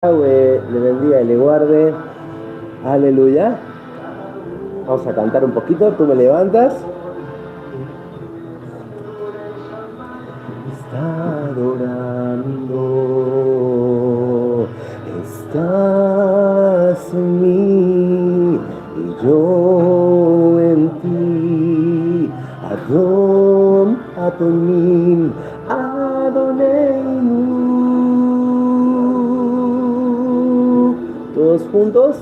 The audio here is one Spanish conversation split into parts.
Yahweh le bendiga y le guarde. Aleluya. Vamos a cantar un poquito. Tú me levantas. Está adorando. Estás en mí y yo en ti. Adon, Adonim, Adoneinu. Todos juntos.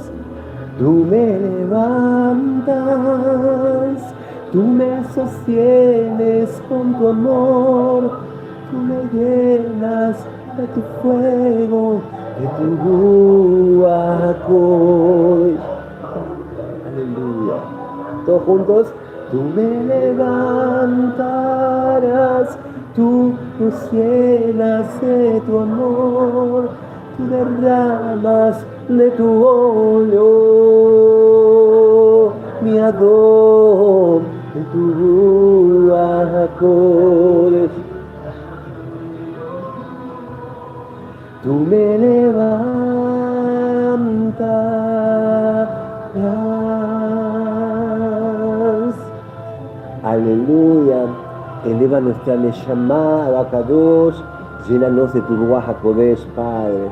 Tú me levantas, tú me sostienes con tu amor, tú me llenas de tu fuego, de tu ruach HaKodesh. Aleluya. Todos juntos. Tú me levantarás, tú nos llenas de tu amor, tú derramas de tu óleo, mi Adón, de tu ruach HaKodesh. Tú me levantarás. Aleluya. Eleva nuestra Neshama, Abacadosh, llénanos de tu ruach HaKodesh, Padre.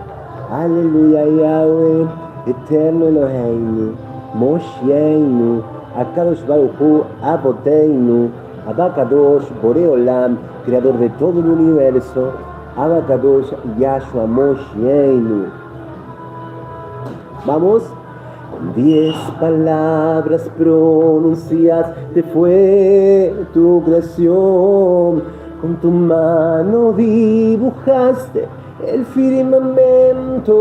Aleluya, Yahweh, eterno Eloheinu, Mosheinu, Akadosh Baruch Hu, Aboteinu, Abacadosh, Boreolam, creador de todo el universo, Abacadosh, Yahshua Mosheinu. Vamos. Con 10 palabras pronunciaste fue tu creación, con tu mano dibujaste el firmamento,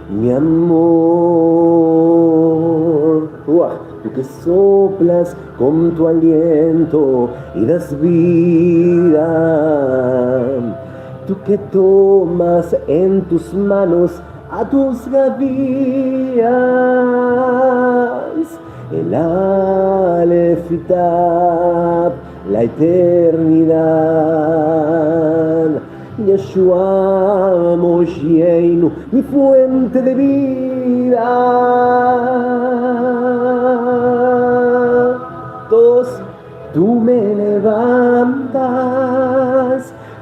mi amor. Tú que soplas con tu aliento y das vida, tú que tomas en tus manos a tus gavillas, el Aleph y Taf, la eternidad. Yeshua Mosheinu, mi fuente de vida. Todos, tú me levantas,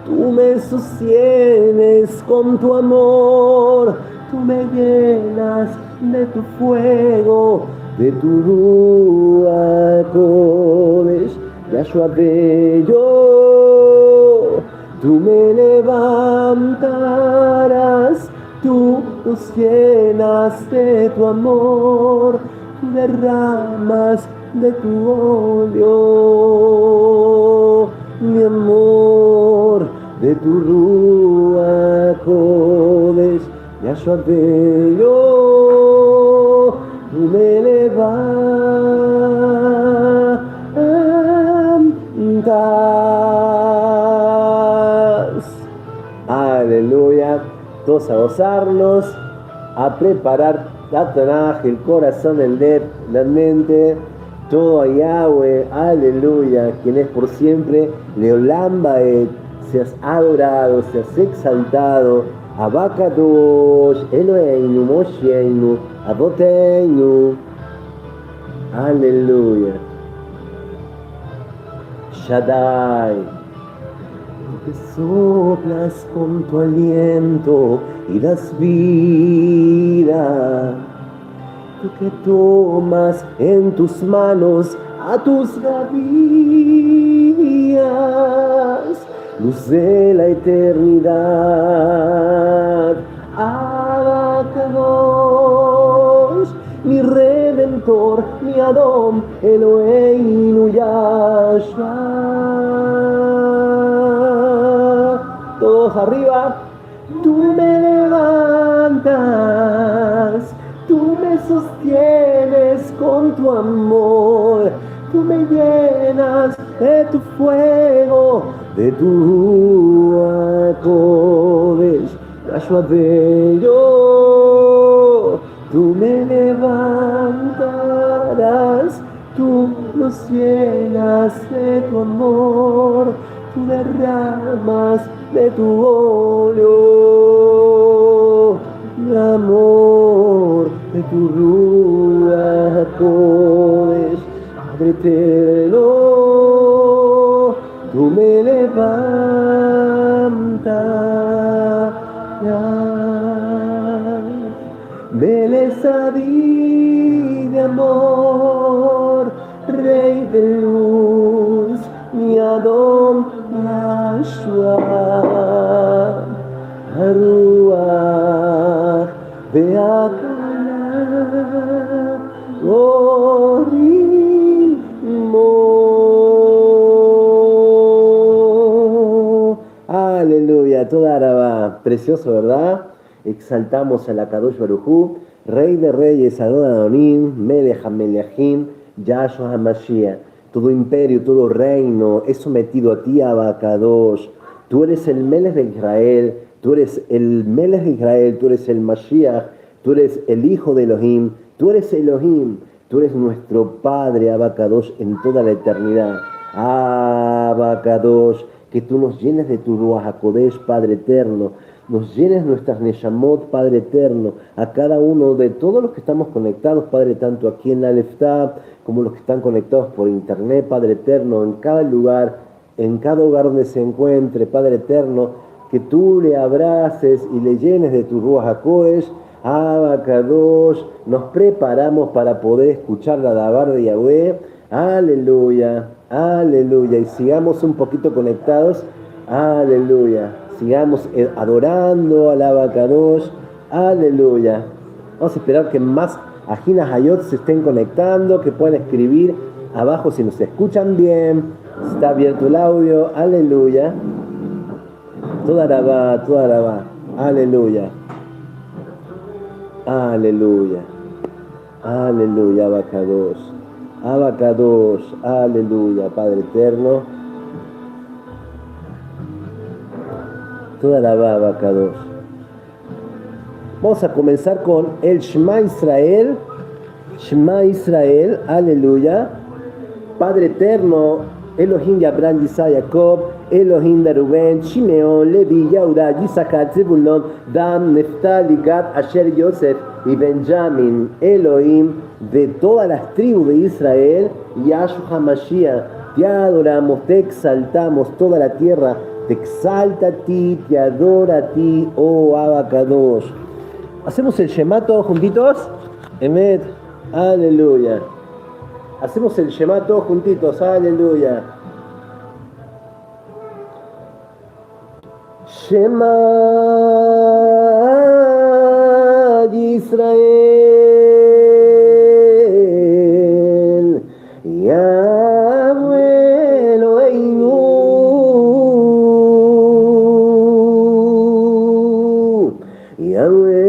tú me sostienes con tu amor, tú me llenas de tu fuego, de tu ruach HaKodesh, Yahshua bello. Tú me levantarás, tú nos llenas de tu amor, tú derramas de tu óleo, mi amor, de tu ruach HaKodesh, Yahshua bello. Tú me levantas. Aleluya. Todos a gozarnos, a preparar la Tanaj, el corazón, el Leb, la mente, todo a Yahweh, aleluya, quien es por siempre, Leolam Baed, seas adorado, seas exaltado, Abacadosh, Eloheinu, Mosheinu, Aboteinu, aleluya, Shaddai. Tú que soplas con tu aliento y das vida, tú que tomas en tus manos a tus gavillas, luz de la eternidad, Abacadosh, mi Redentor, mi Adón, Eloheinu Yahshua. Todos arriba. Tú me levantas, tú me sostienes con tu amor, tú me llenas de tu fuego, de tu ruach HaKodesh, Yahshua bello. Tú me levantarás, tú nos llenas de tu amor, tú derramas de tu óleo, de amor, de tu Ruach HaKodesh, Padre eterno, tú me levantas, belleza de amor, Rey de luz, mi Adón Yahshua, Haruach, Be'akala, Orimo. Aleluya, toda Arabá, precioso, ¿verdad? Exaltamos al Akadosh Baruj Hu, Rey de Reyes, Adon Adonim, Melech HaMelechim, Yahshua HaMashiach. Todo imperio, todo reino es sometido a ti, Abba Akadosh. Tú eres el Melech de Israel, tú eres el Melech de Israel, tú eres el Mashiach, tú eres el Hijo de Elohim, tú eres Elohim, tú eres nuestro Padre, Abba Akadosh, en toda la eternidad. Abba Akadosh, que tú nos llenes de tu Ruach HaKodesh, Padre eterno, nos llenes nuestras Neshamot, Padre eterno, a cada uno de todos los que estamos conectados, Padre, tanto aquí en la Aleftá, como los que están conectados por internet, Padre eterno, en cada lugar, en cada hogar donde se encuentre, Padre eterno, que tú le abraces y le llenes de tu Ruach HaKodesh, Abba Kadosh. Nos preparamos para poder escuchar la Dabar de Yahweh. Aleluya, aleluya, y sigamos un poquito conectados, aleluya, sigamos adorando al Abba Kadosh, aleluya. Vamos a esperar que más Ajinas Hayot se estén conectando, que puedan escribir abajo si nos escuchan bien, si está abierto el audio, aleluya. Toda Arabá, aleluya, aleluya, aleluya, Abba Kadosh. Abba Kadosh, aleluya, Padre eterno. Toda la Abba Kadosh. Vamos a comenzar con el Shema Israel. Shema Israel, aleluya. Padre eterno, Elohim de Abraham, Isaac, Jacob, Elohim de Rubén, Shimeón, Levi, Yehuda, Yisachar, Zebulón, Dan, Neftali, Gad, Asher, Yosef y Benjamín, Elohim de todas las tribus de Israel, Yahshua HaMashiach, te adoramos, te exaltamos, toda la tierra te exalta a ti, te adora a ti, oh Abba Kadosh. ¿Hacemos el Shema todos juntitos? Emet, aleluya. Hacemos el Shema todos juntitos, aleluya. Shema Yisrael, Yahweh Eloheinu, Yahweh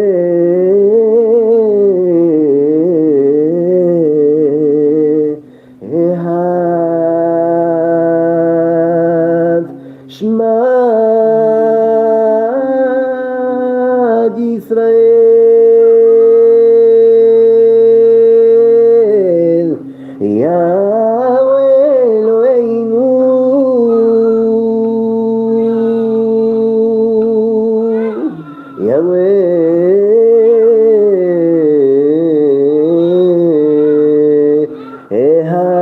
Ehad, Shema Israel, Yahweh Eloheinu, Yahweh Ehad,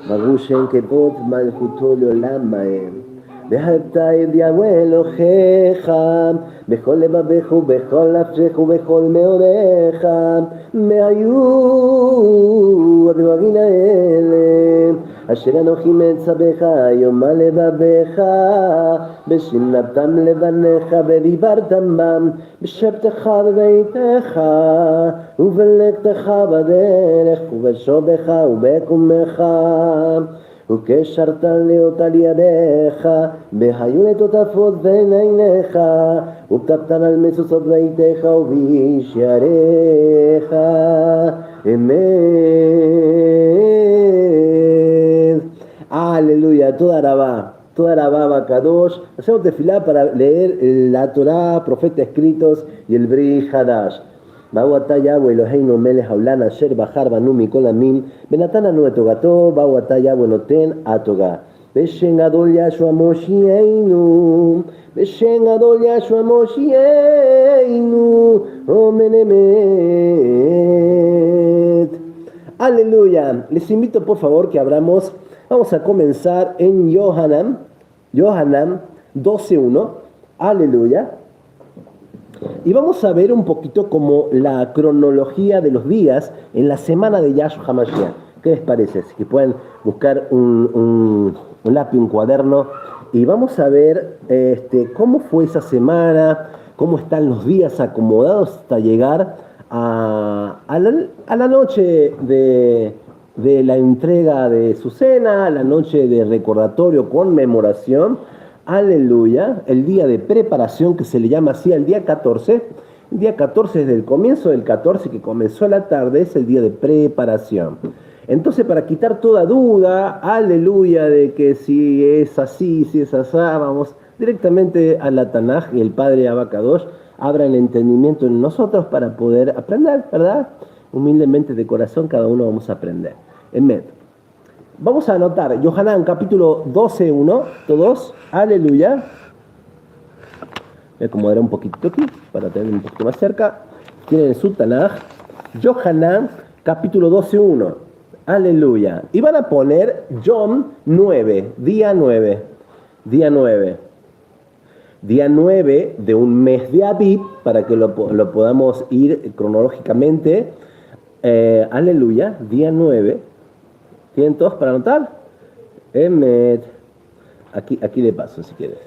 Baruch Shem Kevod Malchuto Leolam Ma'em. ואתה את יהוה אלוהיך בכל לבבך ובכל נפשך ובכל מאודיך מהיו הדברים האלה אשר אנוכי מצווך היום על לבבך בשמתם לבניך ודיברתם בם בשבתך בביתך ובלכתך בדרך ובשובך ובקומך וקשרת להיות על ידיך, והיו לטוטפות בין עיניך, וכתבתן על משושות ביתך ובשעריך, אמת. Aleluya, toda Arabá, Kadosh. Hacemos tefilá para leer la Torah, profetas escritos y el Bri Hadash. Baú atá Yahweh Eloheinu melech haolam asher bachar banu mikol amim benatan anu et togato baú atá Yahweh noten atogá. Beshen Gadol Yashua Moshiachenu, Beshen Gadol Yashua Moshiachenu, Omen Emet. Aleluya. Les invito por favor que abramos. Vamos a comenzar en Yohanan 12.1. Aleluya. Y vamos a ver un poquito como la cronología de los días en la semana de Yahshua HaMashiach. ¿Qué les parece? Si que pueden buscar un lápiz, un cuaderno, y vamos a ver cómo fue esa semana, cómo están los días acomodados hasta llegar a la noche de la entrega de su cena, a la noche de recordatorio, conmemoración. Aleluya, el día de preparación que se le llama así, el día 14. El día 14 es del comienzo del 14 que comenzó a la tarde, es el día de preparación. Entonces, para quitar toda duda, aleluya, de que si es así, si es así, vamos directamente a la Tanaj y el Padre Abacadosh abra el entendimiento en nosotros para poder aprender, ¿verdad? Humildemente de corazón cada uno vamos a aprender. Emet. Vamos a anotar Yohanan capítulo 12.1, todos, aleluya. Voy a acomodar un poquito aquí para tener un poquito más cerca. Tienen su Tanaj, Yohanan capítulo 12.1, aleluya. Y van a poner Yom 9, día 9, día 9. Día 9 de un mes de Abib, para que lo podamos ir cronológicamente. Aleluya, día 9. ¿Tienen todos para anotar? Emet. Aquí de paso, si quieres.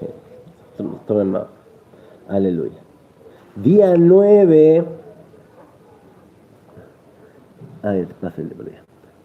Tomen más. Aleluya. Día 9.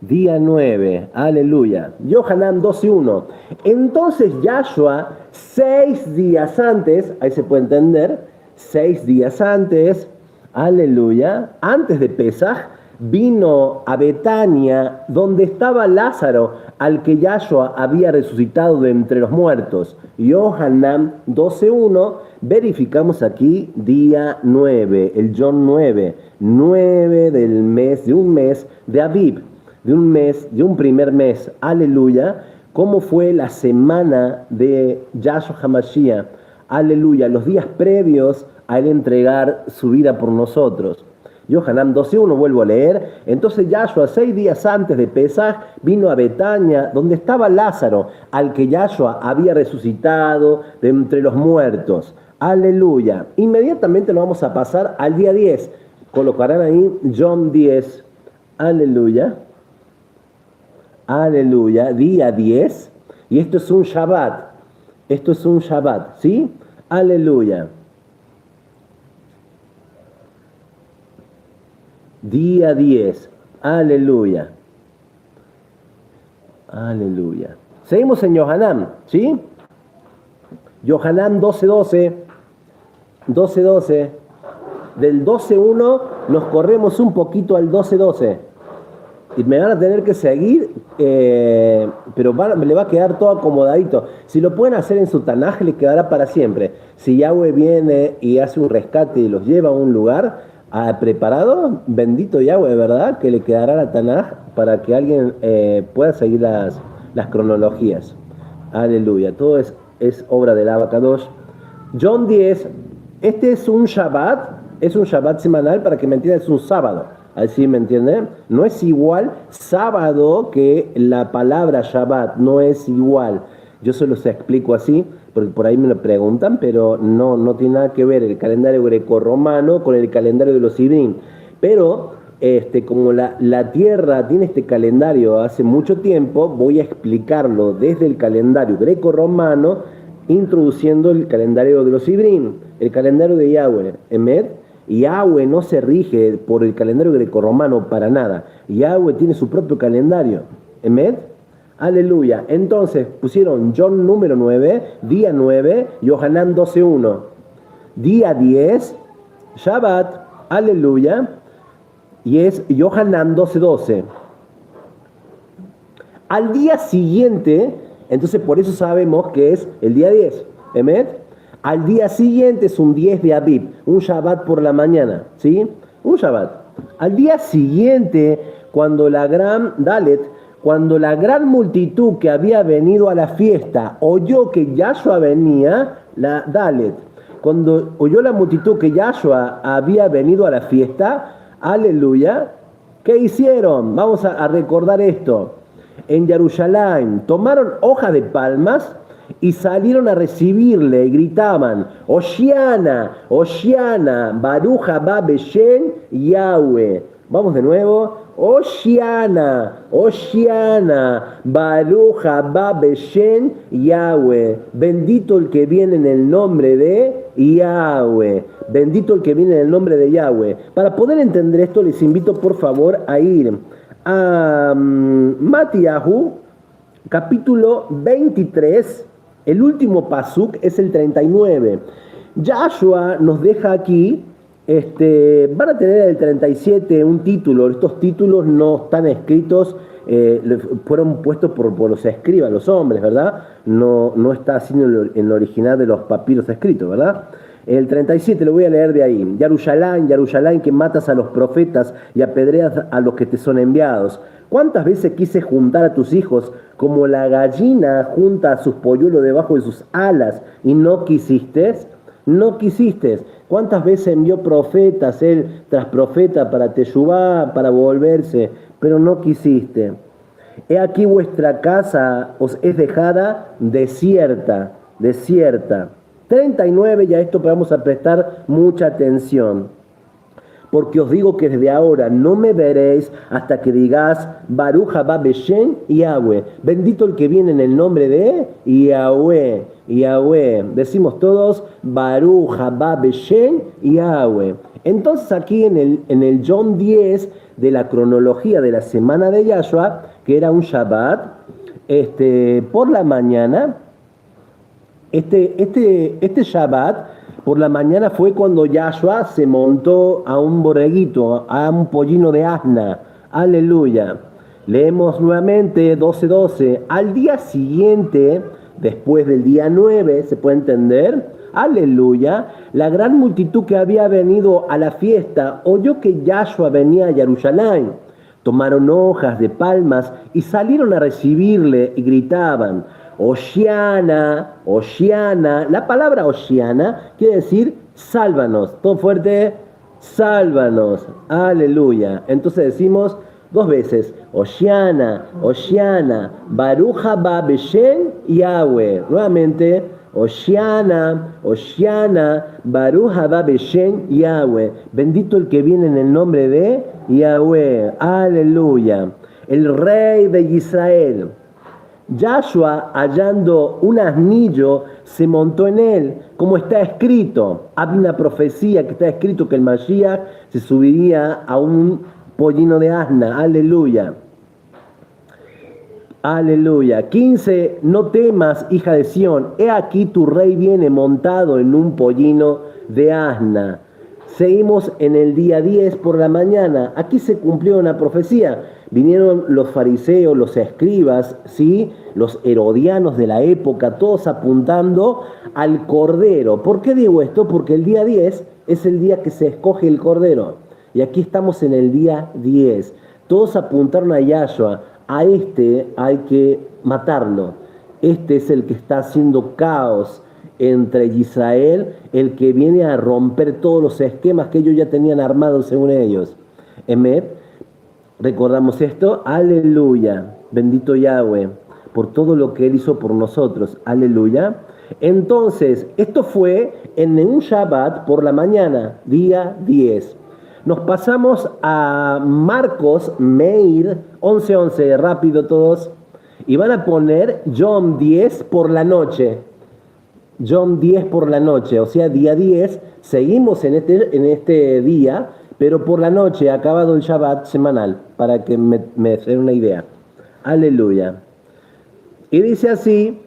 Día 9. Aleluya. Yohanan 12.1. Entonces Yahshua, 6 días antes, ahí se puede entender, 6 días antes, aleluya, antes de Pesaj, vino a Betania, donde estaba Lázaro, al que Yahshua había resucitado de entre los muertos. Yohanan 12.1, verificamos aquí día 9, el Yom 9, 9 del mes, de un mes de Abib, de un mes, de un primer mes, aleluya. ¿Cómo fue la semana de Yahshua HaMashiach? Aleluya, los días previos a él entregar su vida por nosotros. Yohanan 12.1, vuelvo a leer. Entonces Yahshua, 6 días antes de Pesaj, vino a Betania, donde estaba Lázaro, al que Yahshua había resucitado de entre los muertos. Aleluya. Inmediatamente nos vamos a pasar al día 10. Colocarán ahí Yom 10. Aleluya. Aleluya. Día 10. Y esto es un Shabbat. Esto es un Shabbat, ¿sí? Aleluya. Día 10. Aleluya. Aleluya. Seguimos en Yohanan, ¿sí? Yohanan 12.12. 12.12. Del 12.1 nos corremos un poquito al 12.12. Y me van a tener que seguir, pero le va a quedar todo acomodadito. Si lo pueden hacer en su Tanaj, le quedará para siempre. Si Yahweh viene y hace un rescate y los lleva a un lugar preparado, bendito Yahweh, ¿verdad? Que le quedará la Tanaj para que alguien pueda seguir las cronologías. Aleluya. Todo es obra del Abacadosh. John 10. Este es un Shabbat semanal, para que me entiendan, es un sábado. Así me entienden. No es igual sábado que la palabra Shabbat, no es igual. Yo se los explico así, porque por ahí me lo preguntan, pero no tiene nada que ver el calendario grecorromano con el calendario de los Ibrim. Pero como la tierra tiene este calendario hace mucho tiempo, voy a explicarlo desde el calendario grecorromano, introduciendo el calendario de los Ibrim, el calendario de Yahweh, Emet. Yahweh no se rige por el calendario grecorromano para nada. Yahweh tiene su propio calendario. Emet. Aleluya. Entonces pusieron John número 9, día 9, Yohanan 12.1. Día 10, Shabbat, aleluya. Y es Yohanan 12.12. Al día siguiente, entonces por eso sabemos que es el día 10. Emet. Al día siguiente es un 10 de Abib, un Shabbat por la mañana, ¿sí? Un Shabbat. Al día siguiente, cuando la Gran Dalet Cuando la gran multitud que había venido a la fiesta oyó que Yahshua venía, la Dalet. Cuando oyó la multitud que Yahshua había venido a la fiesta, aleluya, ¿qué hicieron? Vamos a recordar esto. En Jerusalén tomaron hojas de palmas y salieron a recibirle y gritaban, Hoshiana, Hoshiana, Baruch haba Beshem Yahweh. Vamos de nuevo, Hoshiana, Hoshiana, Baruch haba Beshem Yahweh. Bendito el que viene en el nombre de Yahweh. Bendito el que viene en el nombre de Yahweh. Para poder entender esto, les invito por favor a ir a Matiahu, capítulo 23, el último pasuk es el 39. Yahshua nos deja aquí, van a tener el 37 un título, estos títulos no están escritos, fueron puestos por los escribas, los hombres, ¿verdad? No está así en el original de los papiros escritos, ¿verdad? El 37 lo voy a leer de ahí. Jerusalén, Jerusalén, que matas a los profetas y apedreas a los que te son enviados. ¿Cuántas veces quise juntar a tus hijos como la gallina junta a sus polluelos debajo de sus alas y no quisiste? No quisiste. ¿Cuántas veces envió profetas él tras profeta para Teshuvá, para volverse, pero no quisiste? He aquí vuestra casa os es dejada desierta, desierta. 39, y a esto vamos a prestar mucha atención. Porque os digo que desde ahora no me veréis hasta que digas Baruch haba Beshem Yahweh. Bendito el que viene en el nombre de Yahweh. Yahweh. Decimos todos Baruch haba Beshem Yahweh. Entonces aquí en el Yom 10 de la cronología de la semana de Yahshua, que era un Shabbat, por la mañana, este Shabbat, por la mañana fue cuando Yahshua se montó a un borreguito, a un pollino de asna. Aleluya. Leemos nuevamente 12:12. Al día siguiente, después del día 9, ¿se puede entender? Aleluya. La gran multitud que había venido a la fiesta oyó que Yahshua venía a Jerusalén. Tomaron hojas de palmas y salieron a recibirle y gritaban, Hoshiana, Hoshiana. La palabra Hoshiana quiere decir sálvanos. Todo fuerte, sálvanos. Aleluya. Entonces decimos dos veces, Hoshiana, Hoshiana, Baruch haba Beshem Yahweh. Nuevamente, Hoshiana, Hoshiana, Baruch haba Beshem Yahweh. Bendito el que viene en el nombre de Yahweh. Aleluya. El rey de Israel. Yahshua, hallando un asnillo, se montó en él, como está escrito. Había una profecía que está escrito que el Mashiach se subiría a un pollino de asna. Aleluya. Aleluya. 15. No temas, hija de Sión. He aquí tu rey viene montado en un pollino de asna. Seguimos en el día 10 por la mañana. Aquí se cumplió una profecía. Vinieron los fariseos, los escribas, ¿sí? Los herodianos de la época, todos apuntando al Cordero. ¿Por qué digo esto? Porque el día 10 es el día que se escoge el Cordero. Y aquí estamos en el día 10. Todos apuntaron a Yahshua. A este hay que matarlo. Este es el que está haciendo caos entre Israel, el que viene a romper todos los esquemas que ellos ya tenían armados según ellos. Emet. Recordamos esto, aleluya, bendito Yahweh, por todo lo que Él hizo por nosotros, aleluya. Entonces, esto fue en un Shabbat por la mañana, día 10. Nos pasamos a Marcos Meir 11:11, rápido todos, y van a poner Yom 10 por la noche. Yom 10 por la noche, o sea, día 10, seguimos en este día, pero por la noche, acabado el Shabbat semanal, para que me den una idea. Aleluya. Y dice así,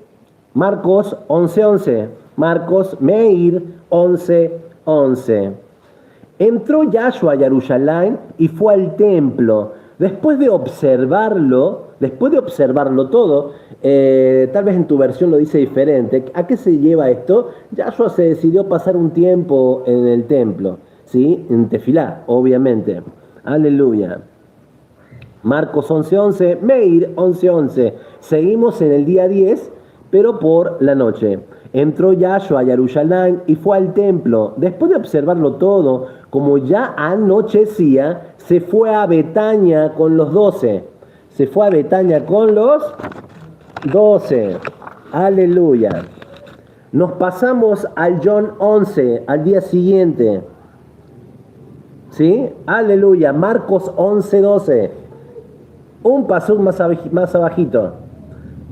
Marcos 11:11, Marcos Meir 11:11. Entró Yahshua a Jerusalén y fue al templo. Después de observarlo todo, tal vez en tu versión lo dice diferente. ¿A qué se lleva esto? Yahshua se decidió pasar un tiempo en el templo. ¿Sí? En tefilá, obviamente. Aleluya. Marcos 11:11, Meir 11:11. Seguimos en el día 10, pero por la noche. Entró Yahshua a Jerusalén y fue al templo. Después de observarlo todo, como ya anochecía, se fue a Betania con los 12. Se fue a Betania con los 12. Aleluya. Nos pasamos al John 11, al día siguiente. ¿Sí? Aleluya. Marcos 11:12. Un pasuk más abajito.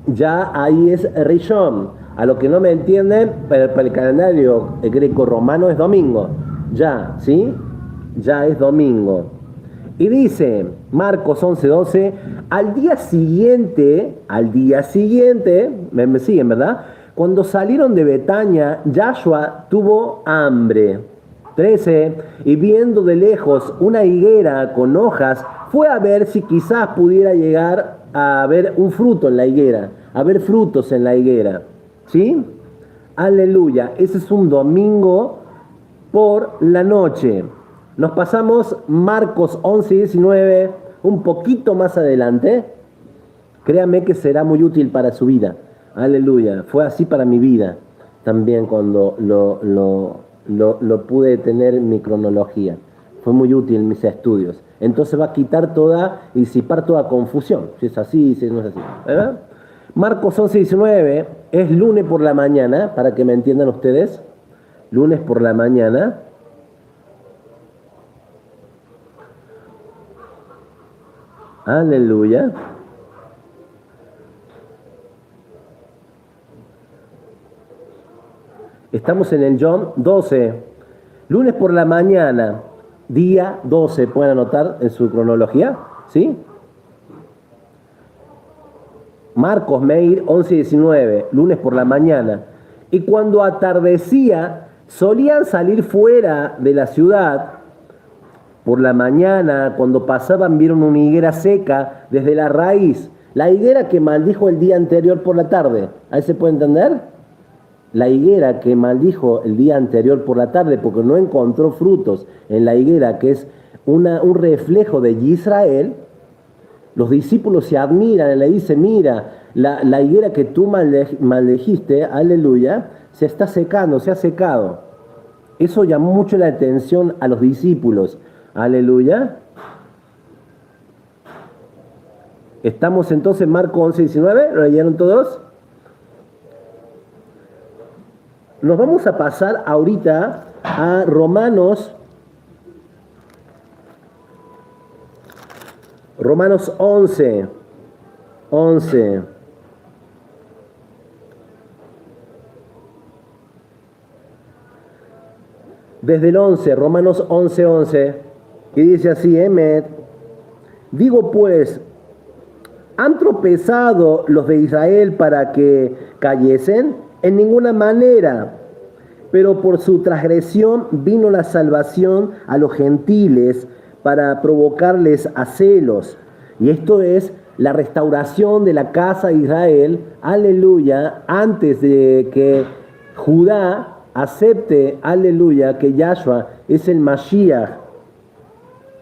Ya ahí es Rishon. A lo que no me entienden, para el calendario greco-romano es domingo. Ya, ¿sí? Ya es domingo. Y dice, Marcos 11:12, al día siguiente, me siguen, ¿verdad? Cuando salieron de Betania, Yahshua tuvo hambre. 13, y viendo de lejos una higuera con hojas, fue a ver si quizás pudiera llegar a ver un fruto en la higuera, a ver frutos en la higuera. ¿Sí? Aleluya. Ese es un domingo por la noche. Nos pasamos Marcos 11:19, un poquito más adelante. Créame que será muy útil para su vida. Aleluya. Fue así para mi vida también cuando lo pude tener en mi cronología. Fue muy útil en mis estudios. Entonces va a quitar disipar toda confusión. Si es así, si no es así. ¿Verdad? Marcos 11:19 es lunes por la mañana, para que me entiendan ustedes. Lunes por la mañana. Aleluya. Estamos en el John 12. Lunes por la mañana, día 12. ¿Pueden anotar en su cronología? ¿Sí? Marcos, Meir 11:19, lunes por la mañana. Y cuando atardecía, solían salir fuera de la ciudad. Por la mañana, cuando pasaban, vieron una higuera seca desde la raíz. La higuera que maldijo el día anterior por la tarde. ¿Ahí se puede entender? La higuera que maldijo el día anterior por la tarde porque no encontró frutos en la higuera, que es un reflejo de Israel. Los discípulos se admiran y le dicen, mira, la higuera que tú maldijiste, aleluya, se está secando, se ha secado. Eso llamó mucho la atención a los discípulos, aleluya. Estamos entonces en Marcos 11:19, ¿lo leyeron todos? Nos vamos a pasar ahorita a Romanos 11. Desde el 11, Romanos 11:11, y dice así, Emet, digo pues, ¿han tropezado los de Israel para que cayesen? En ninguna manera, pero por su transgresión vino la salvación a los gentiles para provocarles a celos. Y esto es la restauración de la casa de Israel, aleluya, antes de que Judá acepte, aleluya, que Yahshua es el Mashiach.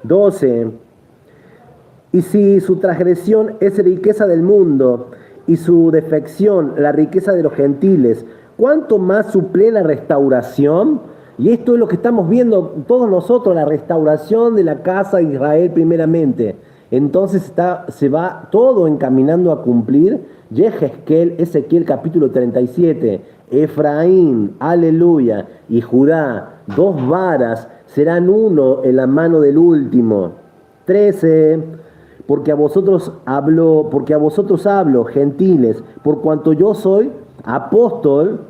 12. Y si su transgresión es riqueza del mundo y su defección la riqueza de los gentiles, ¿cuánto más su plena restauración? Y esto es lo que estamos viendo todos nosotros, la restauración de la casa de Israel primeramente. Entonces se va todo encaminando a cumplir. Yehezkel, Ezequiel capítulo 37, Efraín, aleluya, y Judá, 2 varas serán uno en la mano del último. 13. Porque a vosotros hablo, gentiles, por cuanto yo soy apóstol,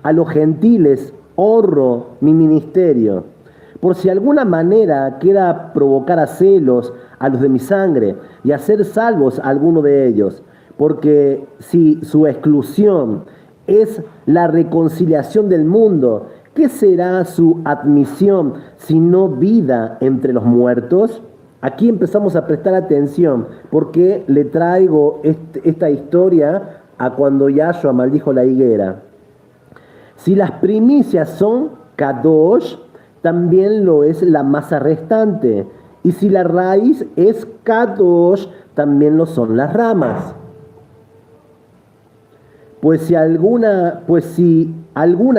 a los gentiles honro mi ministerio. Por si alguna manera quiera provocar a celos a los de mi sangre y hacer salvos a alguno de ellos. Porque si su exclusión es la reconciliación del mundo, ¿qué será su admisión sino vida entre los muertos? Aquí empezamos a prestar atención porque le traigo esta historia a cuando Yahshua maldijo la higuera. Si las primicias son kadosh, también lo es la masa restante. Y si la raíz es kadosh, también lo son las ramas. Pues si algunas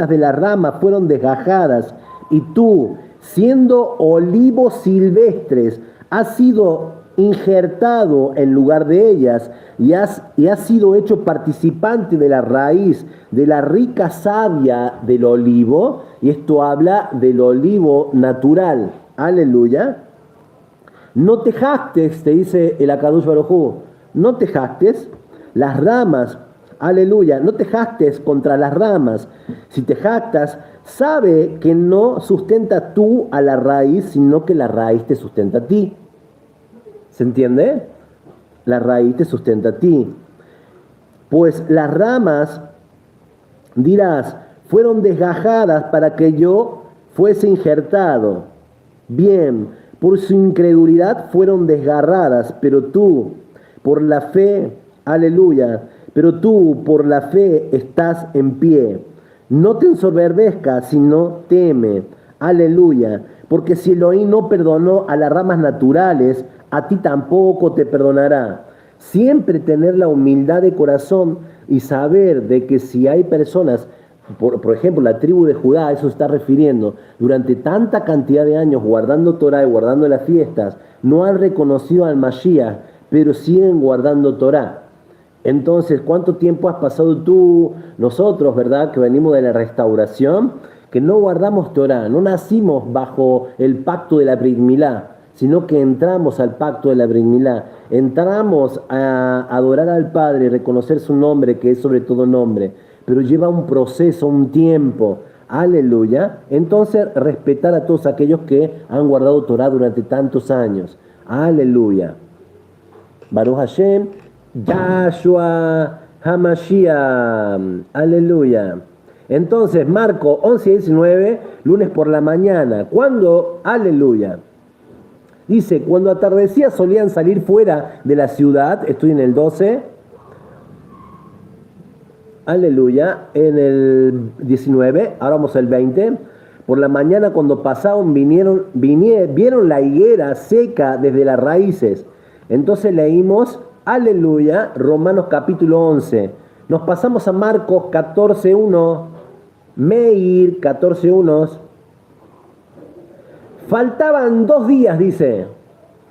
de las ramas fueron desgajadas y tú, siendo olivos silvestres, has sido injertado en lugar de ellas y has sido hecho participante de la raíz, de la rica savia del olivo, y esto habla del olivo natural. Aleluya. No te jactes, te dice el Akadosh Baruj Hu, no te jactes, las ramas, aleluya, no te jactes contra las ramas. Si te jactas, sabe que no sustenta tú a la raíz, sino que la raíz te sustenta a ti. ¿Se entiende? La raíz te sustenta a ti. Pues las ramas, dirás, fueron desgajadas para que yo fuese injertado. Bien, por su incredulidad fueron desgarradas, pero tú, por la fe, aleluya, pero tú, por la fe, estás en pie. No te ensoberbezcas, sino teme, aleluya, porque si Elohim no perdonó a las ramas naturales, a ti tampoco te perdonará. Siempre tener la humildad de corazón y saber de que si hay personas, por ejemplo, la tribu de Judá, a eso se está refiriendo, durante tanta cantidad de años guardando Torah y guardando las fiestas, no han reconocido al Mashiach, pero siguen guardando Torah. Entonces, ¿cuánto tiempo has pasado tú, nosotros, verdad, que venimos de la restauración, que no guardamos Torah, no nacimos bajo el pacto de la Brit Milá, sino que entramos al pacto de la Brit Milá, entramos a adorar al Padre, reconocer su nombre, que es sobre todo nombre, pero lleva un proceso, un tiempo, aleluya. Entonces, respetar a todos aquellos que han guardado Torah durante tantos años, aleluya. Baruch Hashem, Yahshua Hamashiach, aleluya. Entonces, Marco 11 y 19, lunes por la mañana, ¿cuándo? Aleluya. Dice, cuando atardecía solían salir fuera de la ciudad, estoy en el 12, aleluya, en el 19, ahora vamos al 20, por la mañana cuando pasaron vieron la higuera seca desde las raíces. Entonces leímos, aleluya, Romanos capítulo 11. Nos pasamos a Marcos 14.1, Meir 14.1. Faltaban 2 días, dice.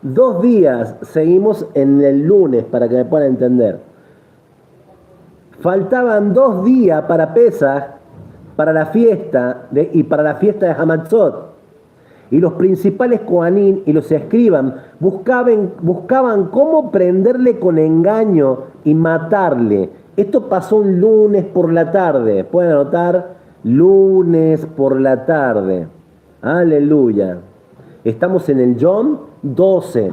2 días, seguimos en el lunes para que me puedan entender. Faltaban 2 días para Pesaj, para la fiesta y para la fiesta de Hamatzot. Y los principales Kohanim y los escriban buscaban cómo prenderle con engaño y matarle. Esto pasó un lunes por la tarde. Pueden anotar, lunes por la tarde. Aleluya. Estamos en el Yom 12,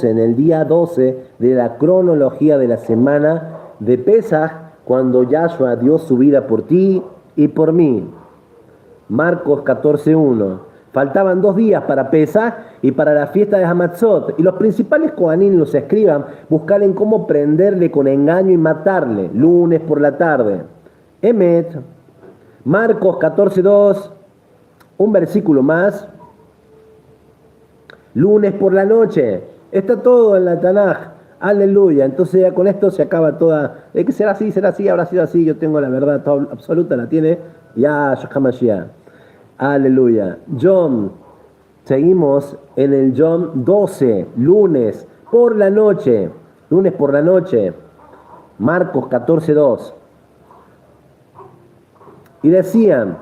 en el día 12 de la cronología de la semana de Pesaj, cuando Yahshua dio su vida por ti y por mí. Marcos 14.1. Faltaban 2 días para Pesaj y para la fiesta de Hamatzot. Y los principales Kohanim, los escriban, buscaban cómo prenderle con engaño y matarle. Lunes por la tarde. Emet. Marcos 14.2. Un versículo más. Lunes por la noche. Está todo en la Tanaj. Aleluya. Entonces ya con esto se acaba toda. Que será así, habrá sido así. Yo tengo la verdad absoluta, la tiene Yahshua Mashiach. Aleluya. Yom. Seguimos en el Yom 12. Lunes por la noche. Lunes por la noche. Marcos 14.2. Y decían,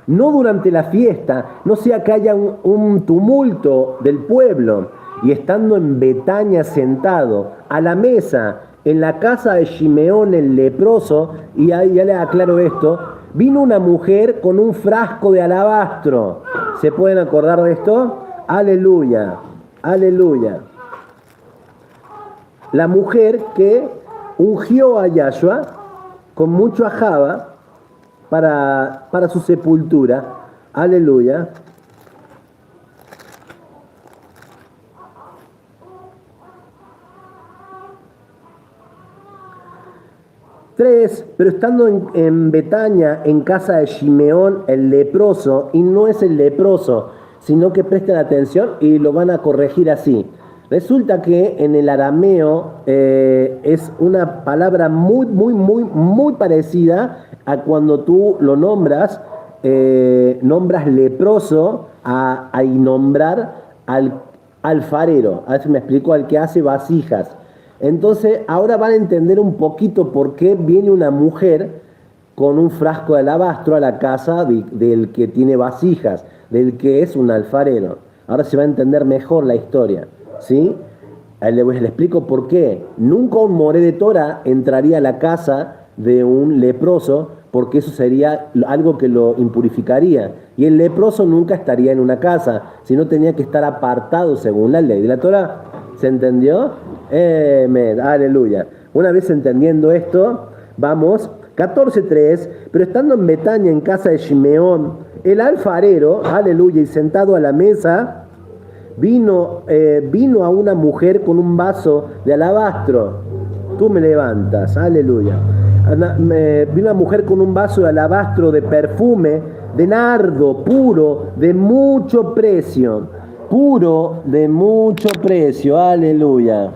no durante la fiesta, no sea que haya un tumulto del pueblo, y estando en Betania sentado a la mesa en la casa de Shimeón el leproso, y ahí ya les aclaro esto, vino una mujer con un frasco de alabastro. ¿Se pueden acordar de esto? Aleluya, aleluya. La mujer que ungió a Yahshua con mucho ajaba para su sepultura. Aleluya. Tres, pero estando en Betania, en casa de Shimeón el leproso, y no es el leproso, sino que presten atención y lo van a corregir así. Resulta que en el arameo es una palabra muy parecida a cuando tú lo nombras, nombras leproso a nombrar al alfarero. A ver si me explico, al que hace vasijas. Entonces, ahora van a entender un poquito por qué viene una mujer con un frasco de alabastro a la casa del que tiene vasijas, del que es un alfarero. Ahora se va a entender mejor la historia, ¿sí? Le explico por qué. Nunca un moré de Torah entraría a la casa de un leproso, porque eso sería algo que lo impurificaría. Y el leproso nunca estaría en una casa, sino tenía que estar apartado según la ley de la Torah. ¿Se entendió? Aleluya. Una vez entendiendo esto, vamos, 14:3, pero estando en Betania, en casa de Shimeón, el alfarero, aleluya, y sentado a la mesa, vino a una mujer con un vaso de alabastro. Tú me levantas, aleluya. Vino una mujer con un vaso de alabastro de perfume, de nardo, puro, de mucho precio. Puro, de mucho precio, aleluya.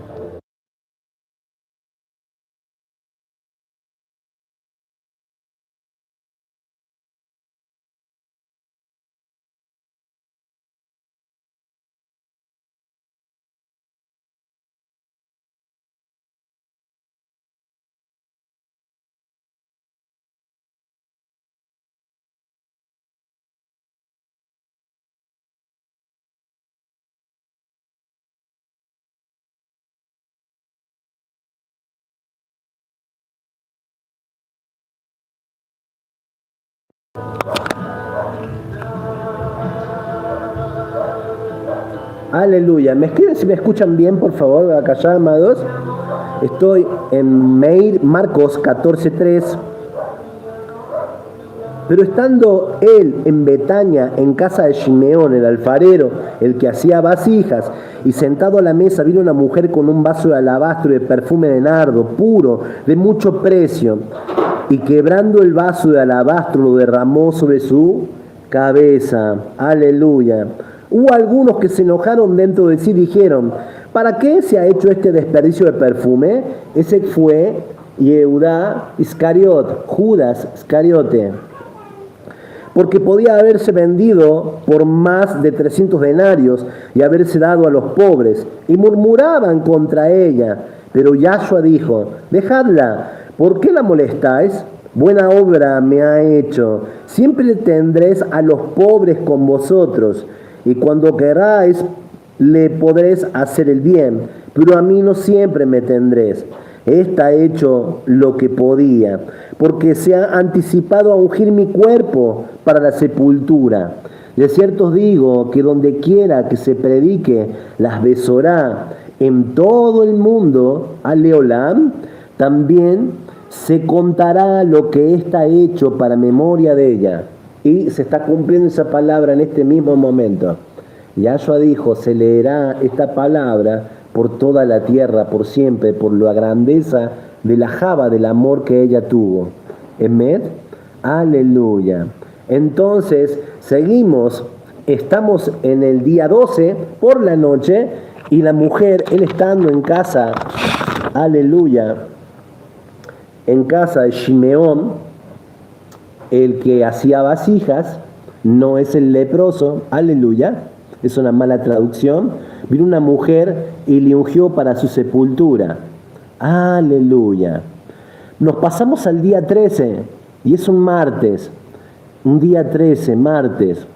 Aleluya. ¿Me escriben si me escuchan bien, por favor, acá ya, amados? Estoy en Marcos 14:3. Pero estando él en Betania, en casa de Shimeón, el alfarero, el que hacía vasijas, y sentado a la mesa vino una mujer con un vaso de alabastro de perfume de nardo, puro, de mucho precio, y quebrando el vaso de alabastro lo derramó sobre su cabeza. Aleluya. Hubo algunos que se enojaron dentro de sí y dijeron, ¿para qué se ha hecho este desperdicio de perfume? Ese fue Yehudá Iscariot, Judas Iscariote, porque podía haberse vendido por más de 300 denarios y haberse dado a los pobres, y murmuraban contra ella. Pero Yahshua dijo, dejadla, ¿por qué la molestáis? Buena obra me ha hecho, siempre tendréis a los pobres con vosotros, y cuando queráis le podréis hacer el bien, pero a mí no siempre me tendréis. Esta ha hecho lo que podía, porque se ha anticipado a ungir mi cuerpo para la sepultura. De cierto os digo que donde quiera que se predique las besorá en todo el mundo, aleolam, también se contará lo que está hecho para memoria de ella. Y se está cumpliendo esa palabra en este mismo momento. Yahshua dijo, se leerá esta palabra por toda la tierra, por siempre, por la grandeza de la java, del amor que ella tuvo. Emet, aleluya. Entonces, seguimos, estamos en el día 12 por la noche, y la mujer, él estando en casa, aleluya, en casa de Shimeón, el que hacía vasijas, no es el leproso, aleluya, es una mala traducción. Vino una mujer y le ungió para su sepultura, aleluya. Nos pasamos al día 13 y es un martes, un día 13, martes.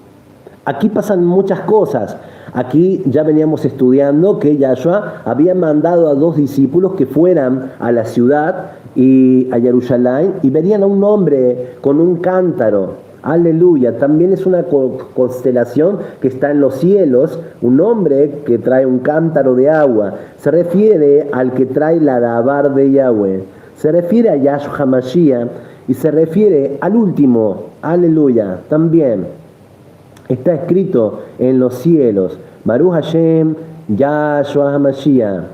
Aquí pasan muchas cosas. Aquí ya veníamos estudiando que Yahshua había mandado a 2 discípulos que fueran a la ciudad y a Jerusalén y verían a un hombre con un cántaro. Aleluya. También es una constelación que está en los cielos, un hombre que trae un cántaro de agua. Se refiere al que trae la dabar de Yahweh. Se refiere a Yahshua HaMashiach y se refiere al último. Aleluya. También está escrito en los cielos, Baruch Hashem, Yahshua HaMashiach.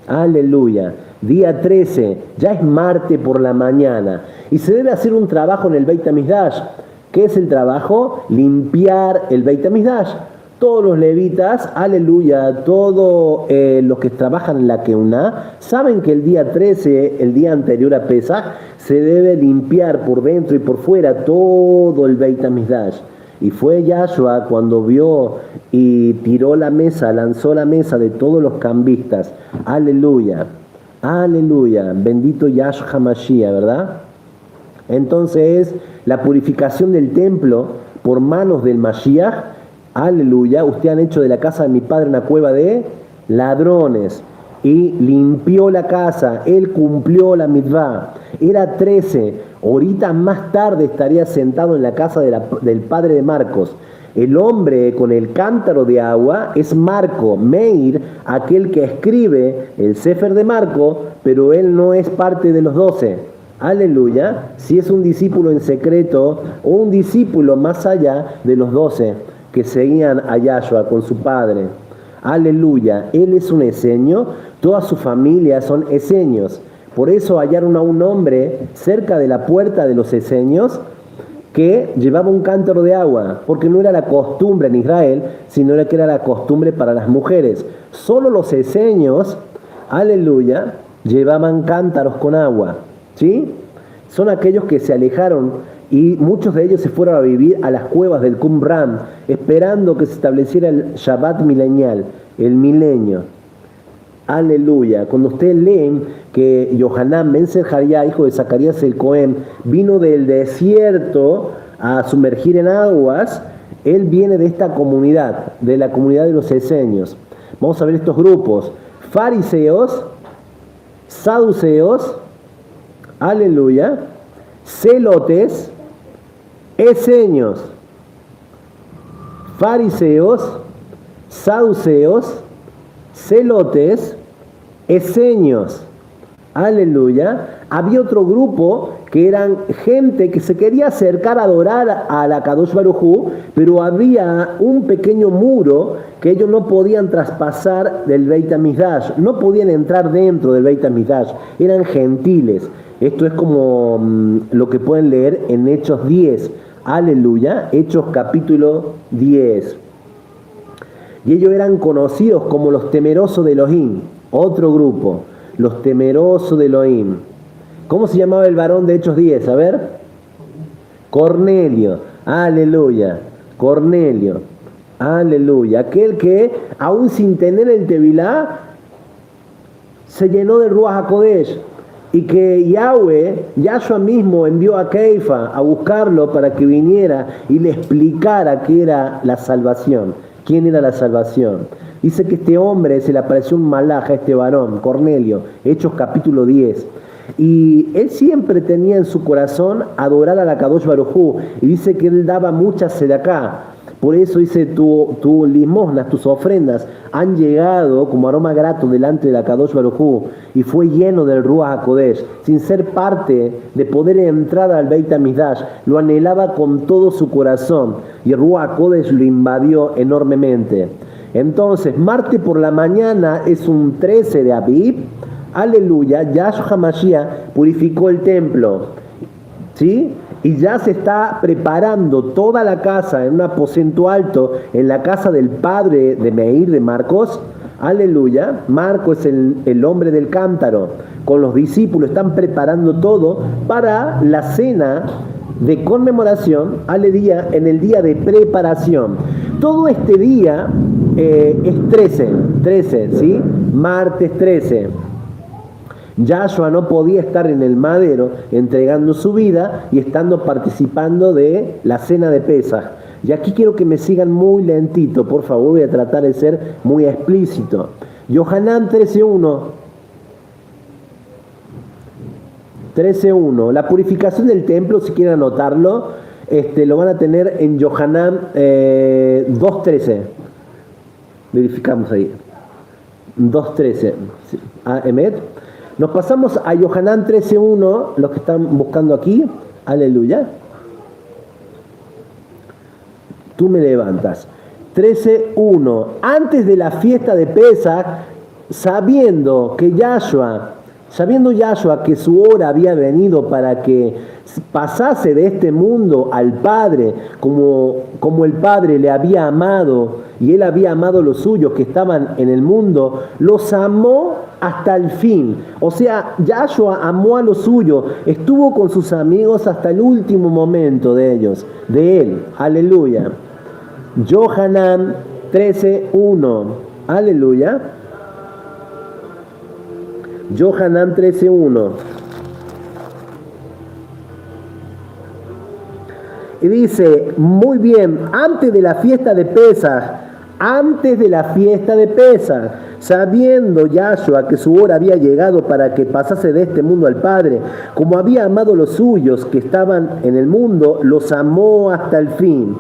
Aleluya. Día 13, ya es martes por la mañana y se debe hacer un trabajo en el Beit HaMikdash. ¿Qué es el trabajo? Limpiar el Beit HaMikdash. Todos los levitas, aleluya, todos los que trabajan en la Keuná, saben que el día 13, el día anterior a Pesaj, se debe limpiar por dentro y por fuera todo el Beit HaMikdash. Y fue Yahshua cuando vio y tiró la mesa, lanzó la mesa de todos los cambistas. Aleluya, aleluya, bendito Yahshua HaMashiach, ¿verdad? Entonces, la purificación del templo por manos del Mashiach. Aleluya, ustedes han hecho de la casa de mi padre una cueva de ladrones. Y limpió la casa, él cumplió la mitzvah. Era 13, horitas más tarde estaría sentado en la casa del padre de Marcos. El hombre con el cántaro de agua es Marco, Meir, aquel que escribe el Sefer de Marco, pero él no es parte de los 12. Aleluya, si es un discípulo en secreto o un discípulo más allá de los 12 que seguían a Yahshua con su padre. Aleluya, él es un eseño, toda su familia son eseños. Por eso hallaron a un hombre cerca de la puerta de los eseños que llevaba un cántaro de agua, porque no era la costumbre en Israel, sino que era la costumbre para las mujeres. Solo los eseños, aleluya, llevaban cántaros con agua, ¿sí? Son aquellos que se alejaron y muchos de ellos se fueron a vivir a las cuevas del Qumran, esperando que se estableciera el Shabbat milenial, el milenio. Aleluya. Cuando ustedes leen que Yohanan ben Serjaría, hijo de Zacarías el Cohen, vino del desierto a sumergir en aguas, él viene de esta comunidad, de la comunidad de los eseños. Vamos a ver estos grupos: fariseos, saduceos, aleluya, celotes, eseños, fariseos, saduceos, celotes, eseños. Aleluya. Había otro grupo que eran gente que se quería acercar a adorar a la Kadosh Baruj Hu, pero había un pequeño muro que ellos no podían traspasar del Beit HaMikdash, no podían entrar dentro del Beit HaMikdash, eran gentiles. Esto es como lo que pueden leer en Hechos 10. Aleluya, Hechos capítulo 10. Y ellos eran conocidos como los temerosos de Elohim, otro grupo, los temerosos de Elohim. ¿Cómo se llamaba el varón de Hechos 10? A ver. Cornelio, aleluya, Cornelio, aleluya. Aquel que, aún sin tener el Tevilá, se llenó de Ruach HaKodesh. Y que Yahshua mismo envió a Keifa a buscarlo para que viniera y le explicara qué era la salvación, quién era la salvación. Dice que este hombre se le apareció un malaj a este varón, Cornelio, Hechos capítulo 10. Y él siempre tenía en su corazón adorar a la Kadosh Baruj Hu. Y dice que él daba muchas sedacá. Por eso dice, tu limosnas, tus ofrendas han llegado como aroma grato delante de la Kadosh Baruj Hu, y fue lleno del Ruach HaKodesh. Sin ser parte de poder entrar al Beit HaMikdash, lo anhelaba con todo su corazón, y el Ruach HaKodesh lo invadió enormemente. Entonces, martes por la mañana es un 13 de Aviv. Aleluya, Yahshua HaMashiach purificó el templo, ¿sí? Y ya se está preparando toda la casa en un aposento alto, en la casa del padre de Meir, de Marcos. Aleluya. Marcos es el hombre del cántaro. Con los discípulos están preparando todo para la cena de conmemoración, aleluya, en el día de preparación. Todo este día es 13, ¿sí? Martes 13. Yahshua no podía estar en el madero entregando su vida y estando participando de la cena de Pesaj. Y aquí quiero que me sigan muy lentito, por favor, voy a tratar de ser muy explícito. Yohanan 13.1. 13.1. La purificación del templo, si quieren anotarlo, lo van a tener en Yohanan 2.13. Verificamos ahí. 2.13. Emet. Nos pasamos a Yohanan 13.1, los que están buscando aquí. Aleluya. Tú me levantas. 13.1. Antes de la fiesta de Pesaj, sabiendo Yahshua que su hora había venido para que pasase de este mundo al Padre, como el Padre le había amado y él había amado a los suyos que estaban en el mundo, los amó hasta el fin. O sea, Yahshua amó a los suyos, estuvo con sus amigos hasta el último momento de ellos, de él. Aleluya. Yohanan 13:1. Aleluya. Yohanan 13:1. Y dice, muy bien, antes de la fiesta de Pesaj, sabiendo Yahshua que su hora había llegado para que pasase de este mundo al Padre, como había amado a los suyos que estaban en el mundo, los amó hasta el fin.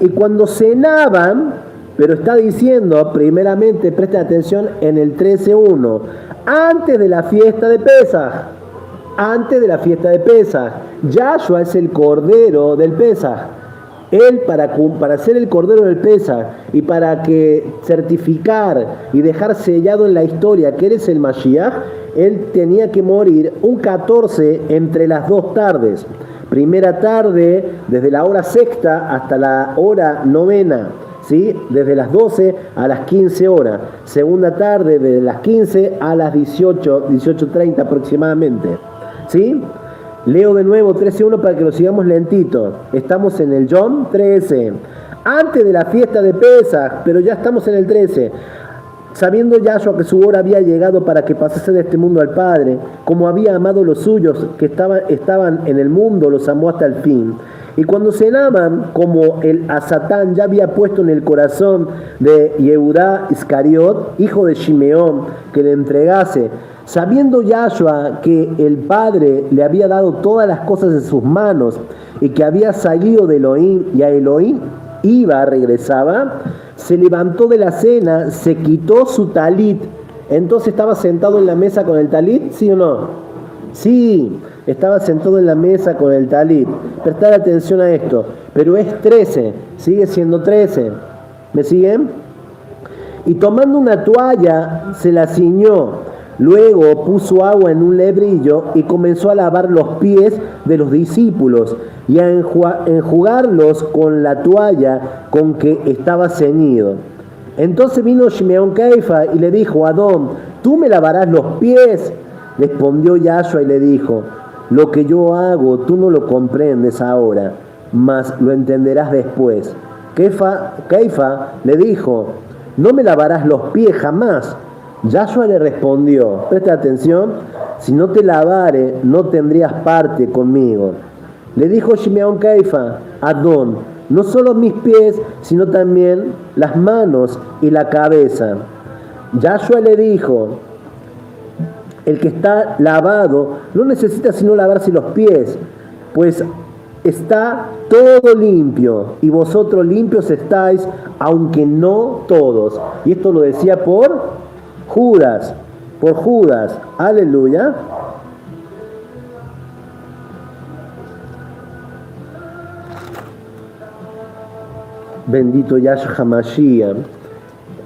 Y cuando cenaban, pero está diciendo, primeramente, presten atención en el 13:1, antes de la fiesta de Pesaj, Yahshua es el Cordero del Pesaj. Él para ser el Cordero del Pesaj y para que certificar y dejar sellado en la historia que eres el Mashiach, él tenía que morir un 14 entre las dos tardes. Primera tarde, desde la hora sexta hasta la hora novena, ¿sí? Desde las 12 a las 15 horas. Segunda tarde, desde las 15 a las 18:30 aproximadamente, ¿sí? Leo de nuevo 13:1 para que lo sigamos lentito. Estamos en el Yom 13. Antes de la fiesta de Pesaj, pero ya estamos en el 13. Sabiendo Yahshua que su hora había llegado para que pasase de este mundo al Padre, como había amado a los suyos que estaban en el mundo, los amó hasta el fin. Y cuando cenaban, como a Satán ya había puesto en el corazón de Yehudá Iscariot, hijo de Shimeón, que le entregase, sabiendo Yahshua que el Padre le había dado todas las cosas en sus manos y que había salido de Elohim y a Elohim regresaba, se levantó de la cena, se quitó su talit. Entonces estaba sentado en la mesa con el talit, ¿sí o no? Sí, estaba sentado en la mesa con el talit. Prestar atención a esto. Pero es 13, sigue siendo 13. ¿Me siguen? Y tomando una toalla, se la ciñó. Luego puso agua en un lebrillo y comenzó a lavar los pies de los discípulos y a enjugarlos con la toalla con que estaba ceñido. Entonces vino Shimeón Caifa y le dijo, Adón, ¿tú me lavarás los pies? Respondió Yahshua y le dijo, lo que yo hago tú no lo comprendes ahora, mas lo entenderás después. Caifa le dijo, no me lavarás los pies jamás. Yahshua le respondió, presta atención, si no te lavare, no tendrías parte conmigo. Le dijo Shimeón Caifa, Adón, no solo mis pies, sino también las manos y la cabeza. Yahshua le dijo, el que está lavado no necesita sino lavarse los pies, pues está todo limpio, y vosotros limpios estáis, aunque no todos. Y esto lo decía por Judas, aleluya. Bendito Yahshua HaMashiach,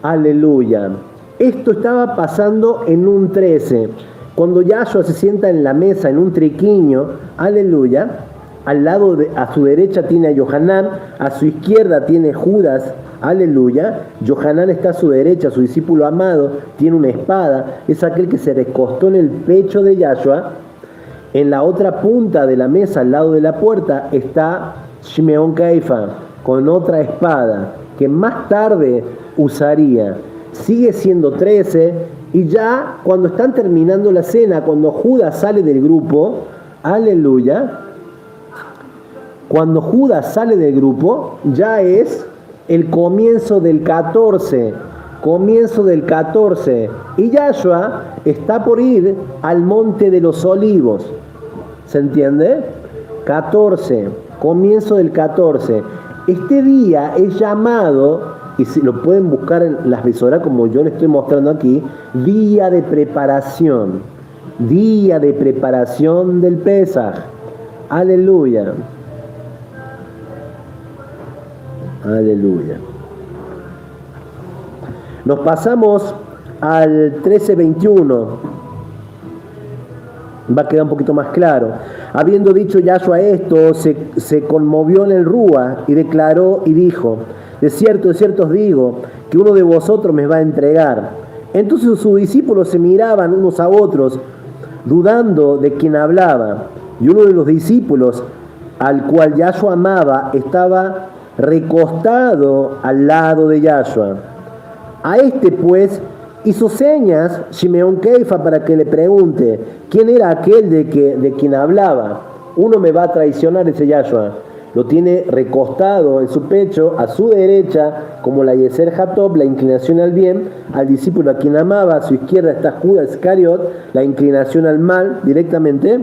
aleluya. Esto estaba pasando en un 13, cuando Yahshua se sienta en la mesa en un triquiño, aleluya. Al lado a su derecha tiene a Yohanan, a su izquierda tiene Judas, aleluya. Yohanan está a su derecha, su discípulo amado, tiene una espada, es aquel que se recostó en el pecho de Yahshua. En la otra punta de la mesa, al lado de la puerta, está Shimeón Caifa, con otra espada, que más tarde usaría. Sigue siendo 13, y ya cuando están terminando la cena, cuando Judas sale del grupo, aleluya, cuando Judas sale del grupo, ya es el comienzo del 14, y Yahshua está por ir al monte de los olivos, ¿se entiende? 14, comienzo del 14. Este día es llamado, y si lo pueden buscar en las visoras como yo les estoy mostrando aquí, día de preparación del Pesaj, aleluya. Aleluya. Nos pasamos al 13:21. Va a quedar un poquito más claro. Habiendo dicho Yahshua esto, se conmovió en el Rúa y declaró y dijo: de cierto os digo, que uno de vosotros me va a entregar. Entonces sus discípulos se miraban unos a otros, dudando de quién hablaba. Y uno de los discípulos, al cual Yahshua amaba, estaba recostado al lado de Yahshua. A este pues hizo señas Shimeón Keifa para que le pregunte quién era aquel de quien hablaba. Uno me va a traicionar, ese Yahshua. Lo tiene recostado en su pecho, a su derecha, como la Yeser Hatob, la inclinación al bien, al discípulo a quien amaba. A su izquierda está Judas Iscariot, la inclinación al mal, directamente.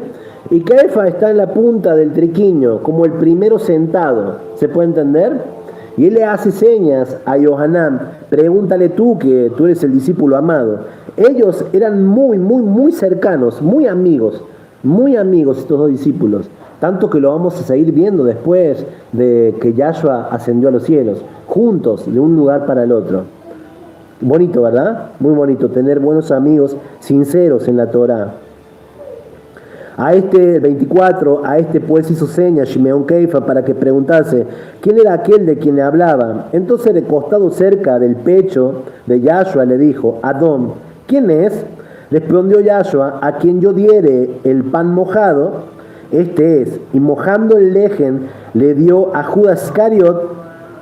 Y Keifa está en la punta del triquiño, como el primero sentado. ¿Se puede entender? Y él le hace señas a Yohanan: pregúntale tú, que tú eres el discípulo amado. Ellos eran muy cercanos, muy amigos estos dos discípulos. Tanto que lo vamos a seguir viendo después de que Yahshua ascendió a los cielos, juntos, de un lugar para el otro. Bonito, ¿verdad? Muy bonito, tener buenos amigos sinceros en la Torah. A este 24, a este pues hizo señas Shimeón Keifa para que preguntase quién era aquel de quien le hablaba. Entonces, recostado cerca del pecho de Yahshua, le dijo: Adón, ¿quién es? Respondió Yahshua: a quien yo diere el pan mojado, este es. Y mojando el lejen, le dio a Judas Iscariot,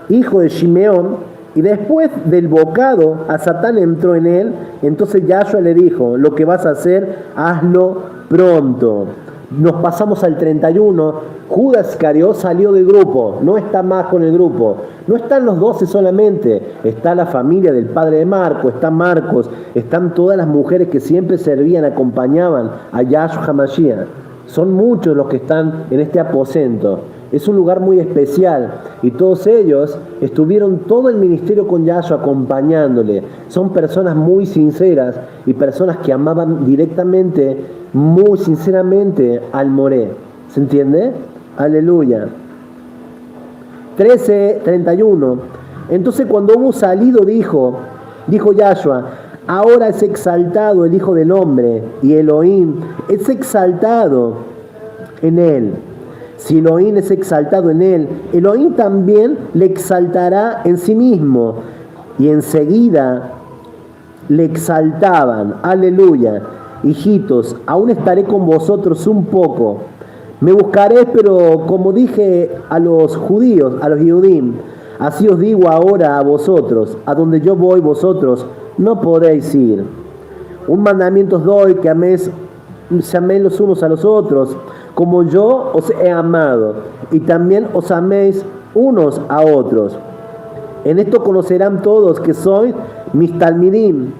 hijo de Shimeón. Y después del bocado, a Satán entró en él. Entonces Yahshua le dijo: lo que vas a hacer, hazlo pronto. Nos pasamos al 31. Judas Iscariot salió del grupo, no está más con el grupo. No están los 12 solamente, está la familia del padre de Marcos, está Marcos, están todas las mujeres que siempre servían, acompañaban a Yahshua HaMashiach. Son muchos los que están en este aposento. Es un lugar muy especial y todos ellos estuvieron todo el ministerio con Yahshua acompañándole. Son personas muy sinceras y personas que amaban directamente, muy sinceramente al Moré. ¿Se entiende? Aleluya. 13:31. Entonces, cuando hubo salido, dijo Yahshua: ahora es exaltado el Hijo del Hombre, y Elohim es exaltado en él. Si Elohim es exaltado en él, Elohim también le exaltará en sí mismo. Y enseguida le exaltaban. Aleluya. Hijitos, aún estaré con vosotros un poco. Me buscaréis, pero como dije a los judíos, a los Yehudim, así os digo ahora a vosotros: a donde yo voy, vosotros no podéis ir. Un mandamiento os doy, que se améis los unos a los otros, como yo os he amado, y también os améis unos a otros. En esto conocerán todos que sois mis talmidim,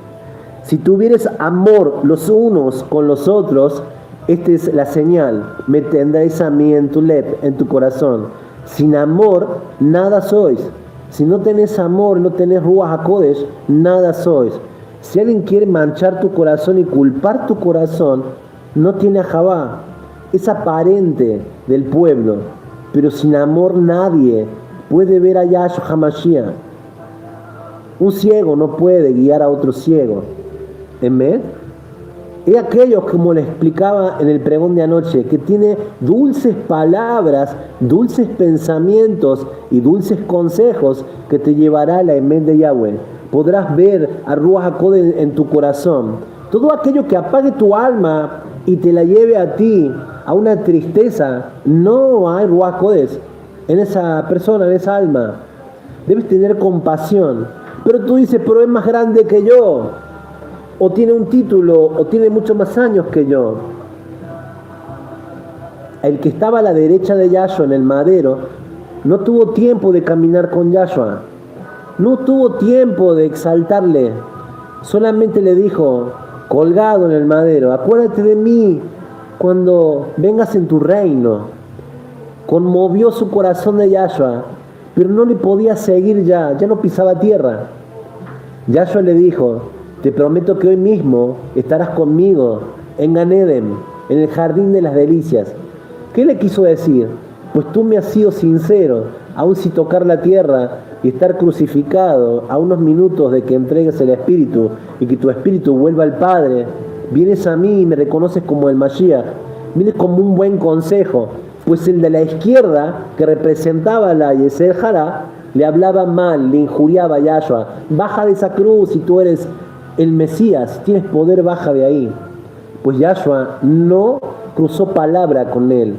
si tuvieres amor los unos con los otros. Esta es la señal: me tendréis a mí en tu lep, en tu corazón. Sin amor, nada sois. Si no tenés amor, no tenés Ruach HaKodesh, nada sois. Si alguien quiere manchar tu corazón y culpar tu corazón, no tiene a Javá. Es aparente del pueblo, pero sin amor nadie puede ver a Yahshua HaMashiach. Un ciego no puede guiar a otro ciego. ¿Amén? Es aquellos, como les explicaba en el pregón de anoche, que tiene dulces palabras, dulces pensamientos y dulces consejos que te llevará a la Emet de Yahweh. Podrás ver a Ruach HaKodesh en tu corazón. Todo aquello que apague tu alma y te la lleve a ti a una tristeza, no hay Ruach HaKodesh en esa persona, en esa alma. Debes tener compasión. Pero tú dices: pero es más grande que yo, o tiene un título, o tiene muchos más años que yo. El que estaba a la derecha de Yahshua en el madero no tuvo tiempo de caminar con Yahshua, no tuvo tiempo de exaltarle. Solamente le dijo, colgado en el madero: acuérdate de mí cuando vengas en tu reino. Conmovió su corazón de Yahshua, pero no le podía seguir ya no pisaba tierra. Yahshua le dijo: te prometo que hoy mismo estarás conmigo en Gan Eden, en el jardín de las delicias. ¿Qué le quiso decir? Pues tú me has sido sincero, aun si tocar la tierra y estar crucificado a unos minutos de que entregues el Espíritu y que tu Espíritu vuelva al Padre, vienes a mí y me reconoces como el Mashiach. viene como un buen consejo. Pues el de la izquierda, que representaba la Yeser Hará, le hablaba mal, le injuriaba a Yahshua. Baja de esa cruz si tú eres el Mesías, tienes poder, baja de ahí. Pues Yahshua no cruzó palabra con él,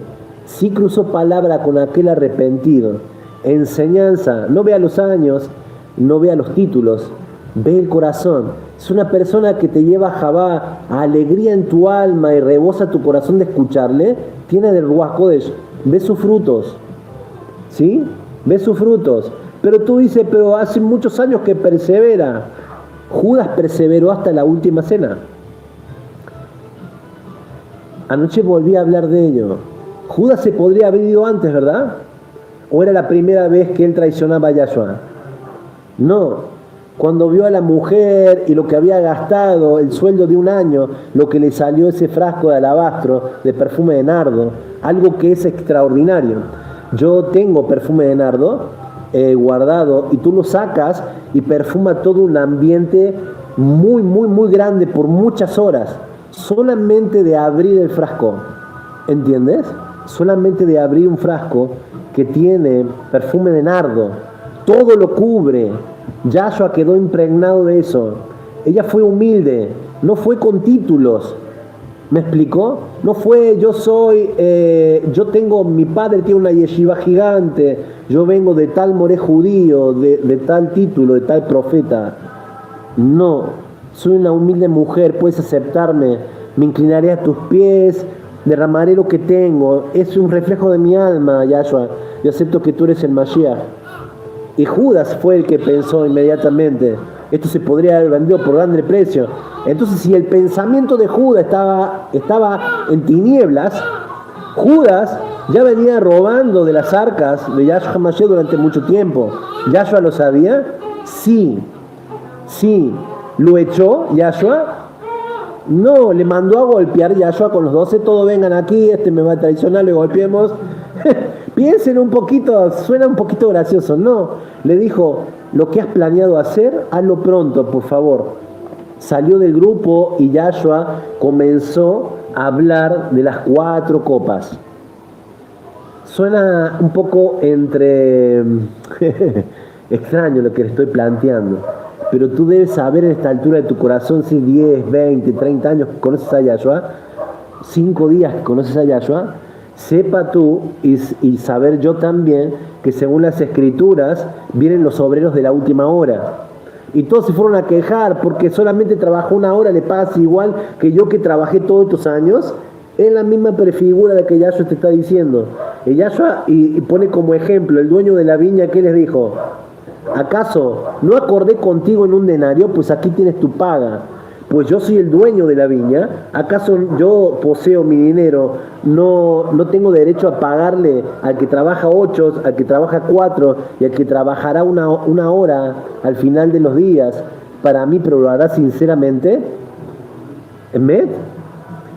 sí cruzó palabra con aquel arrepentido. Enseñanza, no vea los años, no vea los títulos, ve el corazón. Es una persona que te lleva a Jabá, a alegría en tu alma y rebosa tu corazón de escucharle, tiene del Ruach Kodesh, ve sus frutos, ¿sí? Ve sus frutos. Pero tú dices, pero hace muchos años que persevera. Judas perseveró hasta la última cena. Anoche volví a hablar de ello. Judas se podría haber ido antes, ¿verdad? ¿O era la primera vez que él traicionaba a Yahshua? No. Cuando vio a la mujer y lo que había gastado, el sueldo de un año, lo que le salió ese frasco de alabastro, de perfume de nardo, algo que es extraordinario. Yo tengo perfume de nardo guardado y tú lo sacas y perfuma todo un ambiente muy, muy, muy grande por muchas horas. Solamente de abrir el frasco, ¿entiendes? Solamente de abrir un frasco que tiene perfume de nardo, todo lo cubre. Yahshua quedó impregnado de eso. Ella fue humilde, no fue con títulos. ¿Me explicó? No fue yo tengo, mi padre tiene una yeshiva gigante, yo vengo de tal moré judío, de tal título, de tal profeta. No, soy una humilde mujer, puedes aceptarme, me inclinaré a tus pies, derramaré lo que tengo, es un reflejo de mi alma, Yahshua, yo acepto que tú eres el Mashiach. Y Judas fue el que pensó inmediatamente, esto se podría haber vendido por grande precio. Entonces, si el pensamiento de Judas estaba en tinieblas, Judas ya venía robando de las arcas de Yahshua Mashiach durante mucho tiempo. ¿Yahshua lo sabía? Sí. Sí. ¿Lo echó Yahshua? No, le mandó a golpear Yahshua con los 12, todos vengan aquí, este me va a traicionar, le golpeemos. Piensen un poquito, suena un poquito gracioso. No, le dijo, lo que has planeado hacer, hazlo pronto, por favor. Salió del grupo y Yahshua comenzó a hablar de las 4 copas. Suena un poco entre extraño lo que le estoy planteando, pero tú debes saber en esta altura de tu corazón si 10, 20, 30 años conoces a Yahshua, 5 días que conoces a Yahshua, sepa tú y saber yo también que según las escrituras vienen los obreros de la última hora. Y todos se fueron a quejar porque solamente trabajó 1 hora, le pagas igual que yo que trabajé todos estos años. Es la misma prefigura de que Yahshua te está diciendo. Y Yahshua y pone como ejemplo el dueño de la viña que les dijo, ¿acaso no acordé contigo en un denario? Pues aquí tienes tu paga. Pues yo soy el dueño de la viña. ¿Acaso yo poseo mi dinero? No tengo derecho a pagarle al que trabaja 8, al que trabaja 4 y al que trabajará una hora al final de los días. Para mí, pero lo hará sinceramente. ¿Emet?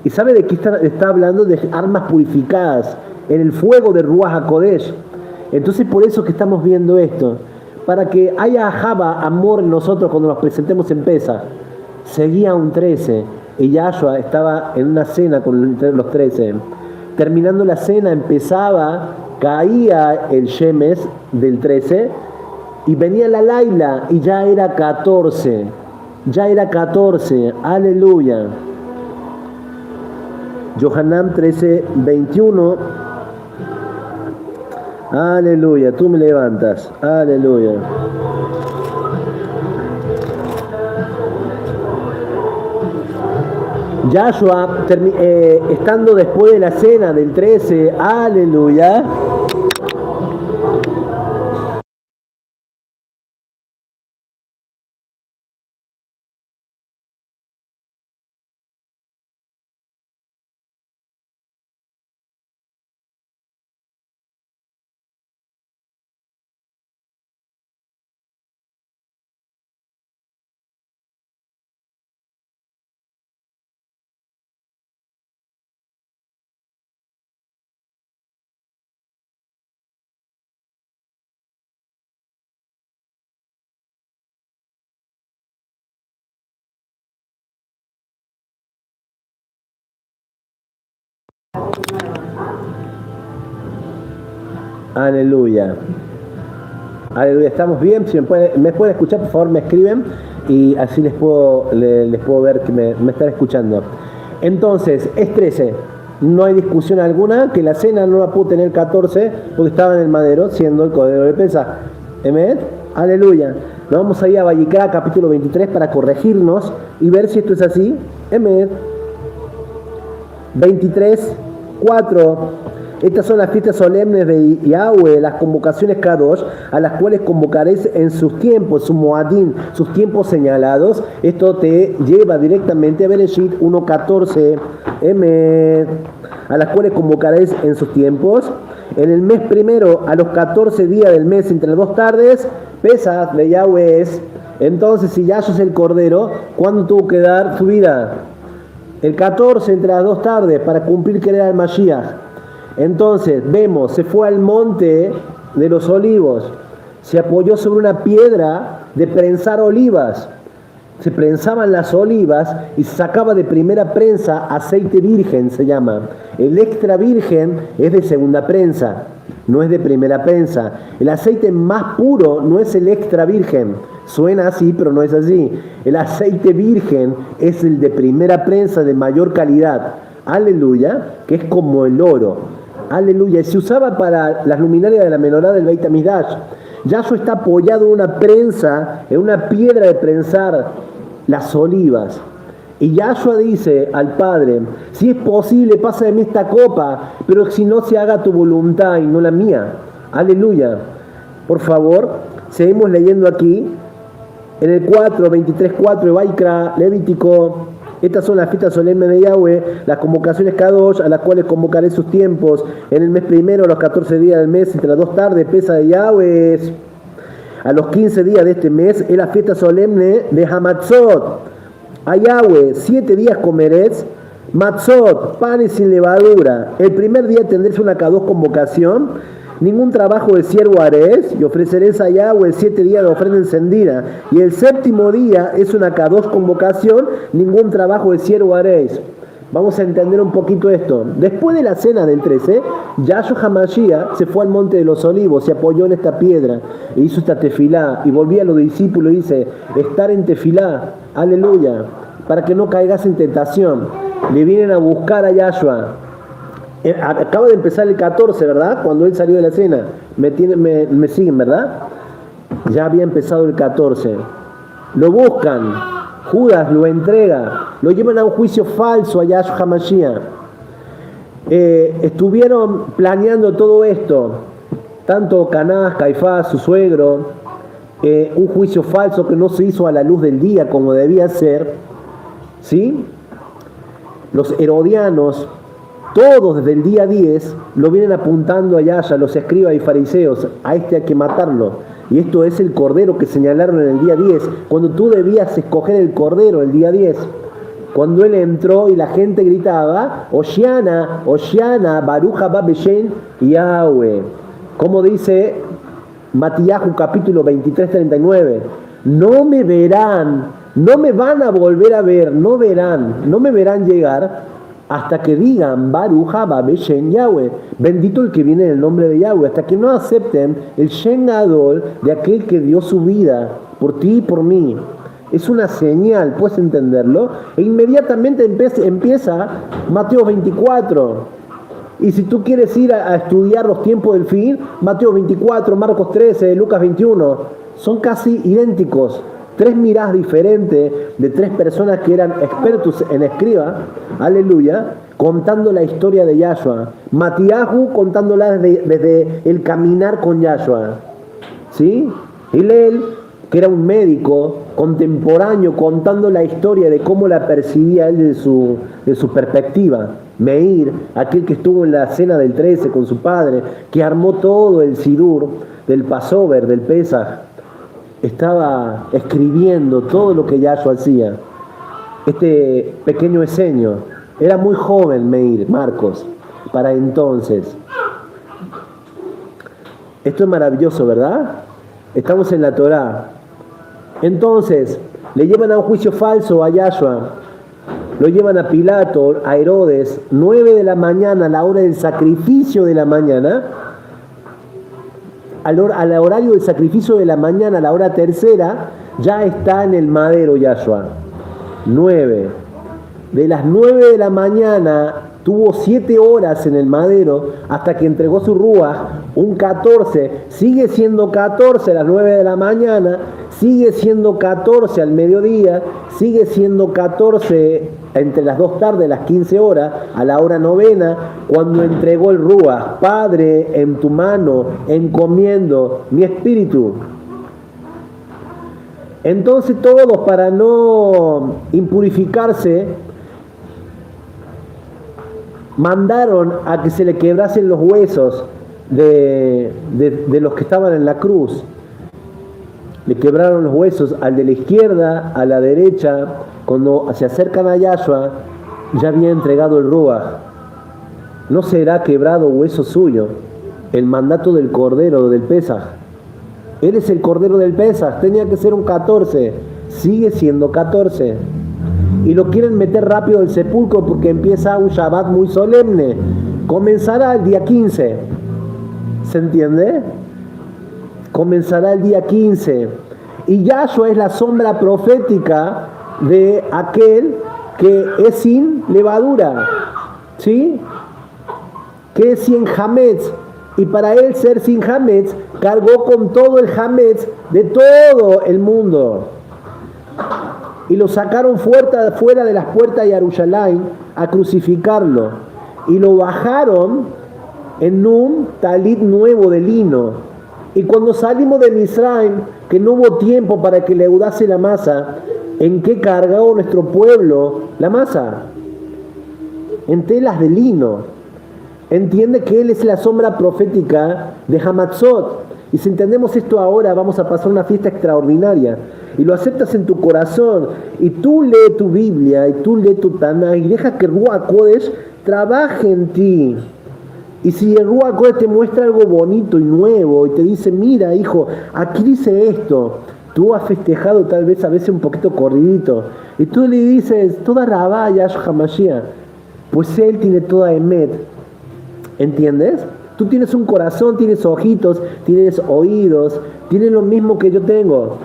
¿Y sabe de qué está hablando? De armas purificadas en el fuego de Ruach HaKodesh. Entonces por eso que estamos viendo esto, para que haya Java, amor en nosotros cuando nos presentemos en Pesa. Seguía un 13 y Yahshua estaba en una cena con los 13. Terminando la cena caía el Shemes del 13 y venía la Laila y ya era 14. Ya era 14, aleluya. Yohanan 13:21. Aleluya, tú me levantas. Aleluya. Yahshua, estando después de la cena del 13, aleluya. Aleluya. Aleluya, ¿estamos bien? Si me pueden escuchar, por favor, me escriben y así les puedo ver que me están escuchando. Entonces, es 13. No hay discusión alguna que la cena no la pudo tener 14 porque estaba en el madero, siendo el cordero de Pesaj. ¿Emet? Aleluya. Nos vamos a ir a Vayikra, capítulo 23, para corregirnos y ver si esto es así. Emet. 23, 4. Estas son las fiestas solemnes de Yahweh, las convocaciones Kadosh, a las cuales convocaréis en sus tiempos, su Moadín, sus tiempos señalados. Esto te lleva directamente a Bereshit 1.14, a las cuales convocaréis en sus tiempos. En el mes primero, a los 14 días del mes, entre las 2 tardes, Pesaj de Yahweh es. Entonces, si Yahshua es el Cordero, ¿cuándo tuvo que dar su vida? El 14, entre las 2 tardes, para cumplir que era el Mashiach. Entonces, vemos, se fue al monte de los olivos, se apoyó sobre una piedra de prensar olivas. Se prensaban las olivas y se sacaba de primera prensa aceite virgen, se llama. El extra virgen es de segunda prensa, no es de primera prensa. El aceite más puro no es el extra virgen. Suena así, pero no es así. El aceite virgen es el de primera prensa de mayor calidad. Aleluya, que es como el oro. Aleluya, y se usaba para las luminarias de la menorá del Beit Hamikdash. Yahshua está apoyado en una prensa, en una piedra de prensar las olivas. Y Yahshua dice al Padre, si es posible, pasa de mí esta copa, pero si no, se haga tu voluntad y no la mía. Aleluya. Por favor, seguimos leyendo aquí, en el 4, 23.4 de Vayikra, Levítico. Estas son las fiestas solemnes de Yahweh, las convocaciones Kadosh, a las cuales convocaré sus tiempos. En el mes primero, a los 14 días del mes, entre las 2 tardes, Pesaj de Yahweh. A los 15 días de este mes, es la fiesta solemne de Hamatzot. A Yahweh, 7 días comeréis matzot, panes sin levadura. El primer día tendréis una Kadosh convocación. Ningún trabajo de siervo haréis, y ofreceréis a Yahweh 7 días de ofrenda encendida. Y el séptimo día es una Kadosh convocación, ningún trabajo de siervo haréis. Vamos a entender un poquito esto. Después de la cena del 13, Yahshua HaMashiach se fue al monte de los olivos, se apoyó en esta piedra, e hizo esta tefilá, y volvía a los discípulos y dice, estar en tefilá, aleluya, para que no caigas en tentación. Le vienen a buscar a Yahshua. Acaba de empezar el 14, ¿verdad? Cuando él salió de la cena. Me siguen, ¿verdad? Ya había empezado el 14. Lo buscan. Judas lo entrega. Lo llevan a un juicio falso a Yahshua HaMashiach. Estuvieron planeando todo esto. Tanto Canás, Caifás, su suegro. Un juicio falso que no se hizo a la luz del día como debía ser. ¿Sí? Los herodianos. Todos desde el día 10 lo vienen apuntando a Yahshua, los escribas y fariseos, a este hay que matarlo. Y esto es el cordero que señalaron en el día 10, cuando tú debías escoger el cordero el día 10. Cuando él entró y la gente gritaba, Oshiana, Oshiana, Baruch haba Beshem Yahweh. Como dice Matías capítulo 23, 39, no me verán, no me van a volver a ver, no me verán llegar, hasta que digan Baruch haba Beshem Yahweh, bendito el que viene en el nombre de Yahweh, hasta que no acepten el Shem Gadol de aquel que dio su vida por ti y por mí. Es una señal, puedes entenderlo. E inmediatamente empieza Mateo 24. Y si tú quieres ir a estudiar los tiempos del fin, Mateo 24, Marcos 13, Lucas 21, son casi idénticos. 3 miradas diferentes de 3 personas que eran expertos en escriba, aleluya, contando la historia de Yahshua. Matiahu contándola desde el caminar con Yahshua. ¿Sí? Hillel, que era un médico contemporáneo, contando la historia de cómo la percibía él de su perspectiva. Meir, aquel que estuvo en la cena del 13 con su padre, que armó todo el Sidur del Passover, del Pesaj, estaba escribiendo todo lo que Yahshua hacía. Este pequeño eseño era muy joven, Meir, Marcos, para entonces. Esto es maravilloso, ¿verdad? Estamos en la Torá. Entonces, le llevan a un juicio falso a Yahshua. lo llevan a Pilato, a Herodes, 9 de la mañana, a la hora del sacrificio de la mañana, al horario del sacrificio de la mañana, a la hora tercera, ya está en el madero Yahshua. 9. De las 9 de la mañana tuvo 7 horas en el madero hasta que entregó su ruaj, un 14, sigue siendo 14 a las 9 de la mañana, sigue siendo 14 al mediodía, sigue siendo 14 entre las 2 tardes, las 15 horas, a la hora novena, cuando entregó el ruaj. Padre, en tu mano encomiendo mi espíritu. Entonces todos, para no impurificarse, mandaron a que se le quebrasen los huesos de los que estaban en la cruz. Le quebraron los huesos al de la izquierda, a la derecha. Cuando se acercan a Yahshua, ya había entregado el ruaj. No será quebrado hueso suyo. El mandato del Cordero del Pesaj. Él es el Cordero del Pesaj. Tenía que ser un 14. Sigue siendo 14. Y lo quieren meter rápido al sepulcro porque empieza un Shabbat muy solemne. Comenzará el día 15. ¿Se entiende? Comenzará el día 15. Y Yahshua es la sombra profética de aquel que es sin levadura. ¿Sí? Que es sin hametz. Y para él ser sin hametz, cargó con todo el hametz de todo el mundo. Y lo sacaron fuera de las puertas de Jerusalén a crucificarlo. Y lo bajaron en un talit nuevo de lino. Y cuando salimos de Misraim, que no hubo tiempo para que leudase la masa, ¿en qué cargó nuestro pueblo la masa? En telas de lino. Entiende que él es la sombra profética de Hamatzot. Y si entendemos esto ahora, vamos a pasar una fiesta extraordinaria. Y lo aceptas en tu corazón. Y tú lees tu Biblia, y tú lees tu Tanaj, y deja que Ruach Kodesh trabaje en ti. Y si el Ruach Kodesh te muestra algo bonito y nuevo, y te dice, mira hijo, aquí dice esto. Tú has festejado tal vez a veces un poquito corridito. Y tú le dices, toda Rabá Yahshua HaMashiach. Pues él tiene toda Emet. ¿Entiendes? Tú tienes un corazón, tienes ojitos, tienes oídos, tienes lo mismo que yo tengo.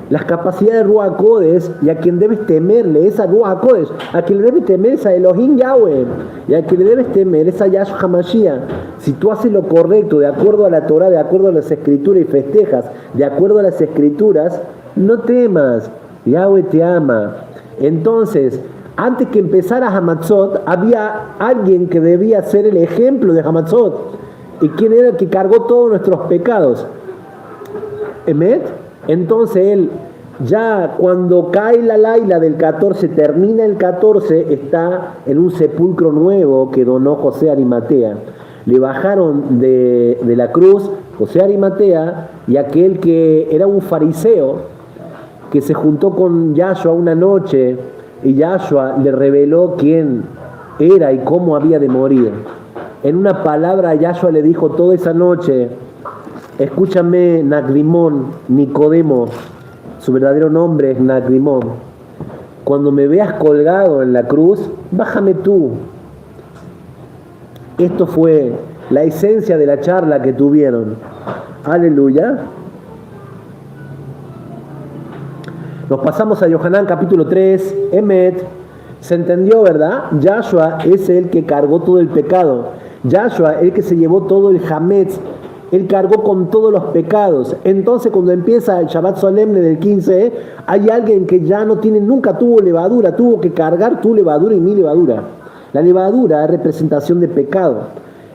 Las capacidades de Ruach Kodesh, y a quien debes temerle es a Ruach Kodesh. A quien le debes temer es a Elohim Yahweh. Y a quien le debes temer es a Yahshua HaMashiach. Si tú haces lo correcto, de acuerdo a la Torah, de acuerdo a las Escrituras, y festejas de acuerdo a las Escrituras, no temas. Yahweh te ama. Entonces, antes que empezara Hamatzot, había alguien que debía ser el ejemplo de Hamatzot. ¿Y quién era el que cargó todos nuestros pecados? ¿Emet? Entonces él, ya cuando cae la laila del 14, termina el 14, está en un sepulcro nuevo que donó José Arimatea. Le bajaron de la cruz José Arimatea y aquel que era un fariseo que se juntó con Yahshua una noche y Yahshua le reveló quién era y cómo había de morir. En una palabra, Yahshua le dijo toda esa noche, escúchame, Nagrimón, Nicodemo, su verdadero nombre es Nagrimón. Cuando me veas colgado en la cruz, bájame tú. Esto fue la esencia de la charla que tuvieron. Aleluya. Nos pasamos a Yohanan capítulo 3, Emet. ¿Se entendió, verdad? Yahshua es el que cargó todo el pecado. Yahshua, el que se llevó todo el hametz, él cargó con todos los pecados. Entonces cuando empieza el Shabbat solemne del 15, hay alguien que ya no tiene, nunca tuvo levadura, tuvo que cargar tu levadura y mi levadura. La levadura es representación de pecado.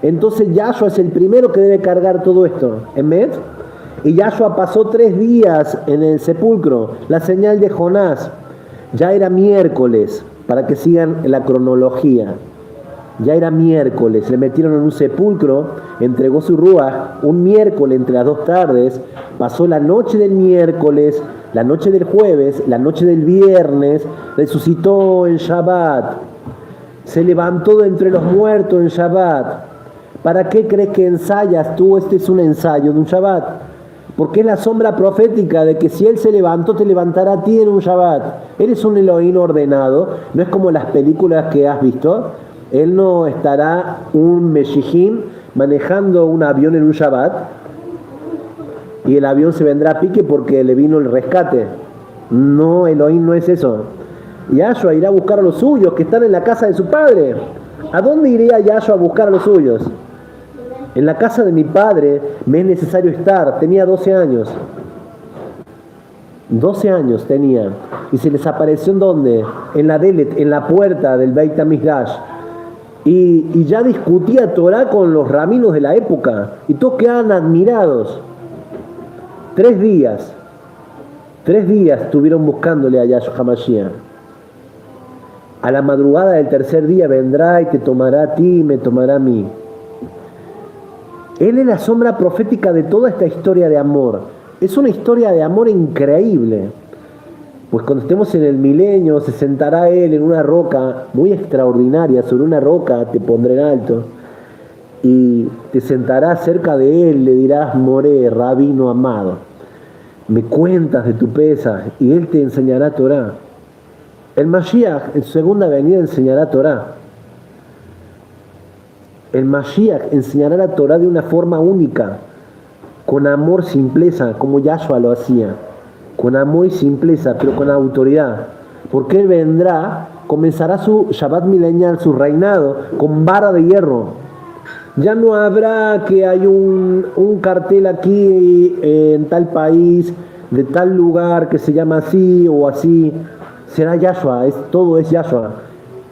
Entonces Yahshua es el primero que debe cargar todo esto. ¿Emet? Y Yahshua pasó 3 días en el sepulcro, la señal de Jonás. Ya era miércoles, para que sigan la cronología. Ya era miércoles, le metieron en un sepulcro, entregó su ruaj, un miércoles entre las 2 tardes, pasó la noche del miércoles, la noche del jueves, la noche del viernes, resucitó en Shabbat, se levantó de entre los muertos en Shabbat. ¿Para qué crees que ensayas tú? Este es un ensayo de un Shabbat. Porque es la sombra profética de que si Él se levantó, te levantará a ti en un Shabbat. Él es un Elohim ordenado, no es como las películas que has visto. Él no estará un Meshijim manejando un avión en un Shabbat y el avión se vendrá a pique porque le vino el rescate. No, Elohim no es eso. Yahshua irá a buscar a los suyos que están en la casa de su padre. ¿A dónde iría Yahshua a buscar a los suyos? En la casa de mi padre me es necesario estar. Tenía 12 años. 12 años tenía. Y se les apareció ¿en dónde? En la Delet, en la puerta del Beit HaMikdash. Y ya discutía Torah con los rabinos de la época. Y todos quedaban admirados. 3 días. 3 días estuvieron buscándole a Yahshua HaMashiach. A la madrugada del tercer día vendrá y te tomará a ti y me tomará a mí. Él es la sombra profética de toda esta historia de amor. Es una historia de amor increíble. Pues cuando estemos en el milenio, se sentará Él en una roca muy extraordinaria. Sobre una roca te pondré en alto. Y te sentarás cerca de Él, le dirás: Moré, rabino amado, me cuentas de tu pesa, y Él te enseñará Torah. El Mashiach en su segunda venida enseñará Torah. El Mashiach enseñará la Torah de una forma única, con amor, simpleza, como Yahshua lo hacía, con amor y simpleza, pero con autoridad, porque Él vendrá, comenzará su Shabbat milenial, su reinado, con vara de hierro. Ya no habrá que hay un cartel aquí en tal país, de tal lugar que se llama así o así. Será Yahshua, todo es Yahshua,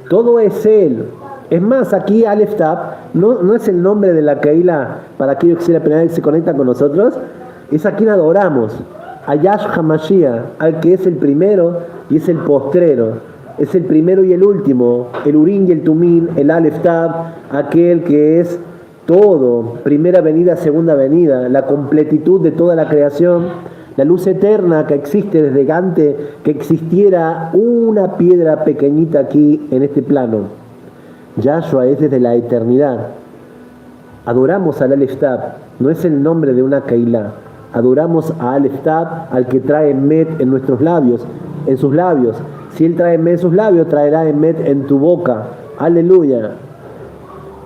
todo es Él. Es más, aquí Aleph Tab no es el nombre de la Keilah para aquellos que sea la primera vez que se conectan con nosotros, es a quien adoramos, a Yahshua HaMashiach, al que es el primero y es el postrero, es el primero y el último, el Urim y el Tumim, el Aleph Tab, aquel que es todo, primera venida, segunda venida, la completitud de toda la creación, la luz eterna que existe desde antes que existiera una piedra pequeñita aquí en este plano. Yahshua es desde la eternidad. Adoramos al Aleph Tab, no es el nombre de una Keilah. Adoramos a Aleph Tab, al que trae Emet en nuestros labios, en sus labios. Si Él trae Emet en sus labios, traerá Emet en tu boca. Aleluya.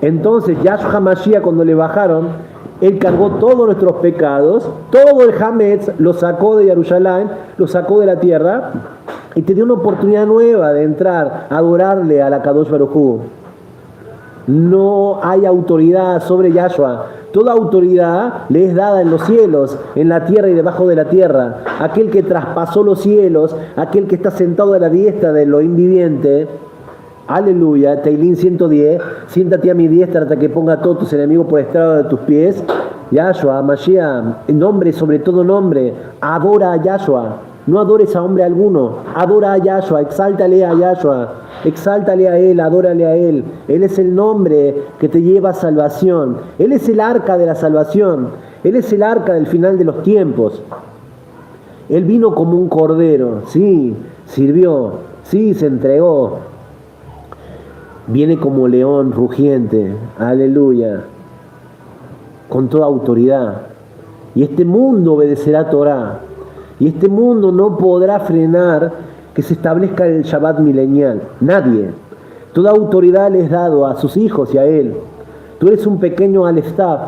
Entonces Yahshua HaMashiach, cuando le bajaron, Él cargó todos nuestros pecados, todo el Hametz lo sacó de Jerusalén, lo sacó de la tierra y te dio una oportunidad nueva de entrar a adorarle a la Kadosh Baruj Hu. No hay autoridad sobre Yahshua. Toda autoridad le es dada en los cielos, en la tierra y debajo de la tierra. Aquel que traspasó los cielos, aquel que está sentado a la diestra de lo inviviente. Aleluya, Teilín 110, siéntate a mi diestra hasta que ponga a todos tus enemigos por estrado de tus pies. Yahshua, Mashiach, nombre sobre todo nombre, adora a Yahshua, no adores a hombre alguno, adora a Yahshua, exáltale a Yahshua, exáltale a Él, adórale a Él. Él es el nombre que te lleva a salvación, Él es el arca de la salvación, Él es el arca del final de los tiempos. Él vino como un cordero, sí, sirvió, sí, se entregó. Viene como león rugiente, aleluya, con toda autoridad. Y este mundo obedecerá a Torah. Y este mundo no podrá frenar que se establezca el Shabbat milenial. Nadie. Toda autoridad le es dado a sus hijos y a Él. Tú eres un pequeño Aleph Tab.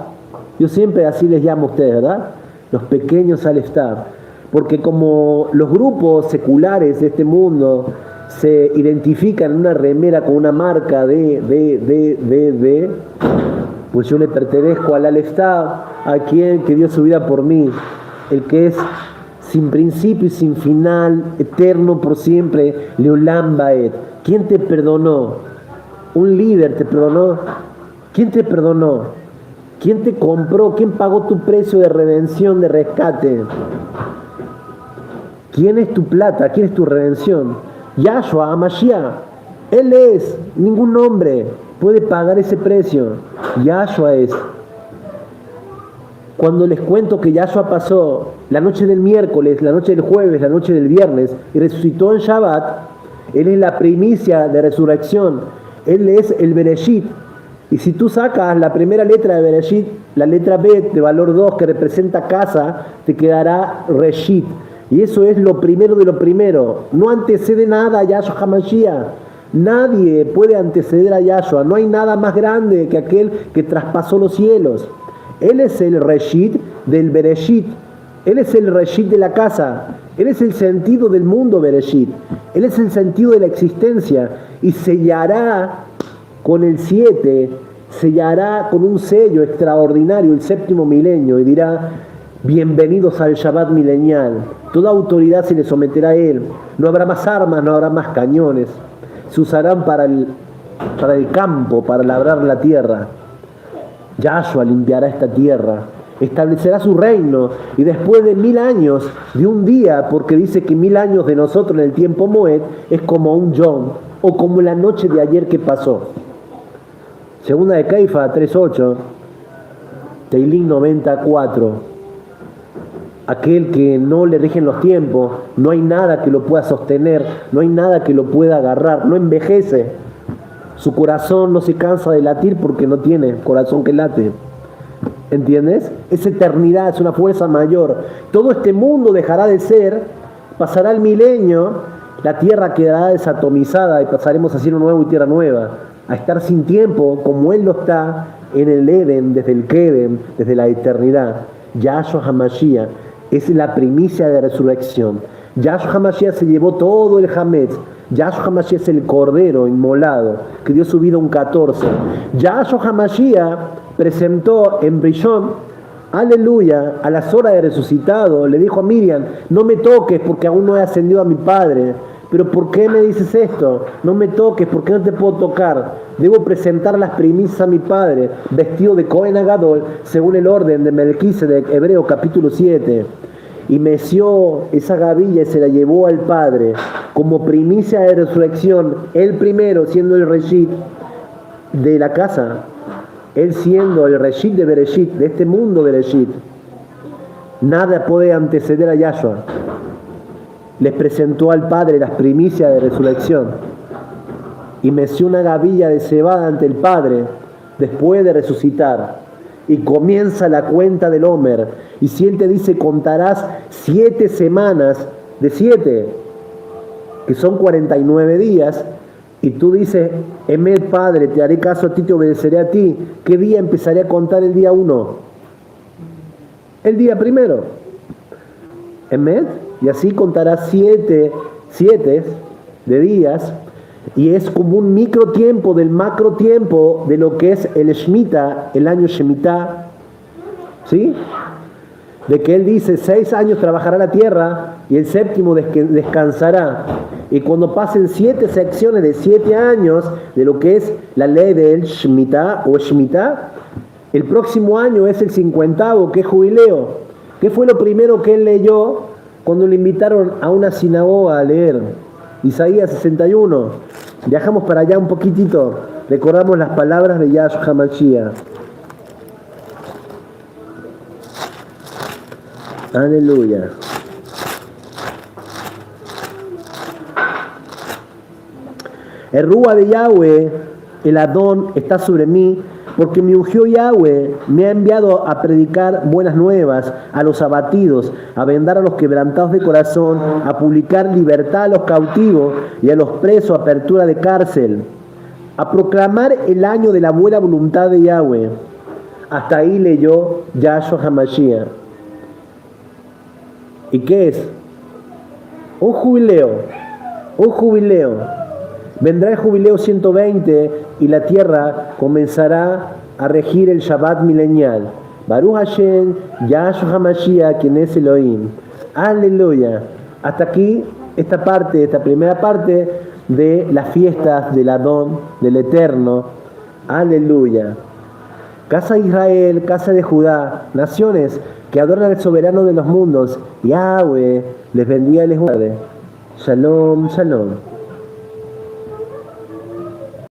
Yo siempre así les llamo a ustedes, ¿verdad? Los pequeños Aleph Tab. Porque como los grupos seculares de este mundo se identifican en una remera con una marca de, pues yo le pertenezco al Aleph Tab, a quien que dio su vida por mí, el que es sin principio y sin final, eterno por siempre, Leolam Baed. ¿Quién te perdonó? ¿Un líder te perdonó? ¿Quién te perdonó? ¿Quién te compró? ¿Quién pagó tu precio de redención, de rescate? ¿Quién es tu plata? ¿Quién es tu redención? Yahshua HaMashiach. Él es, ningún hombre puede pagar ese precio. Yahshua es. Cuando les cuento que Yahshua pasó la noche del miércoles, la noche del jueves, la noche del viernes y resucitó en Shabbat, Él es la primicia de resurrección. Él es el Bereshit. Y si tú sacas la primera letra de Bereshit, la letra B de valor 2 que representa casa, te quedará Reshit. Y eso es lo primero de lo primero. No antecede nada a Yahshua HaMashiach. Nadie puede anteceder a Yahshua. No hay nada más grande que aquel que traspasó los cielos. Él es el Reshit del Bereshit. Él es el Reshit de la casa. Él es el sentido del mundo Bereshit. Él es el sentido de la existencia. Y sellará con el 7, sellará con un sello extraordinario el séptimo milenio y dirá: bienvenidos al Shabbat milenial. Toda autoridad se le someterá a él. No habrá más armas, no habrá más cañones. Se usarán para el campo, para labrar la tierra. Yahshua limpiará esta tierra, establecerá su reino, y después de 1000 años, de un día, porque dice que 1000 años de nosotros en el tiempo Moed es como un yom, o como la noche de ayer que pasó. Segunda de Caifa 3.8, Teilín 94. Aquel que no le rigen los tiempos, no hay nada que lo pueda sostener, no hay nada que lo pueda agarrar, no envejece. Su corazón no se cansa de latir porque no tiene corazón que late. ¿Entiendes? Es eternidad, es una fuerza mayor. Todo este mundo dejará de ser, pasará el milenio, la tierra quedará desatomizada y pasaremos a cielo nuevo y tierra nueva, a estar sin tiempo como Él lo está en el Edén, desde el Kedem, desde la eternidad. Yahshua HaMashiach es la primicia de resurrección. Yahshua HaMashiach se llevó todo el Hametz. Yahshua HaMashiach es el cordero inmolado que dio su vida un 14. Yahshua HaMashiach presentó en Rishon, aleluya, a las horas de resucitado, le dijo a Miriam: no me toques porque aún no he ascendido a mi Padre. Pero ¿por qué me dices esto? No me toques, ¿por qué no te puedo tocar? Debo presentar las primicias a mi Padre, vestido de Cohen Agadol, según el orden de Melquisedec, Hebreo capítulo 7. Y meció esa gavilla y se la llevó al Padre como primicia de resurrección, él primero siendo el Reshit de la casa, él siendo el Reshit de Bereshit, de este mundo Bereshit. Nada puede anteceder a Yahshua. Les presentó al Padre las primicias de resurrección y meció una gavilla de cebada ante el Padre después de resucitar. Y comienza la cuenta del Homer. Y si Él te dice: contarás 7 semanas de 7, que son 49 días, y tú dices: Emet, Padre, te haré caso a ti, te obedeceré a ti, ¿qué día empezaré a contar el día 1? El día primero. Emet, y así contarás 7 de días, y es como un microtiempo del macrotiempo de lo que es el Shemitah, el año Shemitah, ¿sí? De que Él dice: 6 años trabajará la tierra y el séptimo descansará. Y cuando pasen 7 secciones de 7 años de lo que es la ley del Shemitah o Shemitah, el próximo año es el 50º, que es jubileo. ¿Qué fue lo primero que él leyó cuando le invitaron a una sinagoga a leer? Isaías 61. Viajamos para allá un poquitito. Recordamos las palabras de Yahshua HaMashiach. Aleluya. El Rúa de Yahweh, el Adón, está sobre mí, porque me ungió Yahweh, me ha enviado a predicar buenas nuevas a los abatidos, a vendar a los quebrantados de corazón, a publicar libertad a los cautivos y a los presos apertura de cárcel, a proclamar el año de la buena voluntad de Yahweh. Hasta ahí leyó Yahshua HaMashiach. ¿Y qué es? Un jubileo, un jubileo. Vendrá el jubileo 120 y la tierra comenzará a regir el Shabbat milenial. Baruch Hashem, Yahshua HaMashiach, quien es Elohim. Aleluya. Hasta aquí esta primera parte de las fiestas del Adón, del Eterno. Aleluya. Casa de Israel, casa de Judá, naciones que adoran al soberano de los mundos. Yahweh les bendiga y les guarde. Shalom, shalom.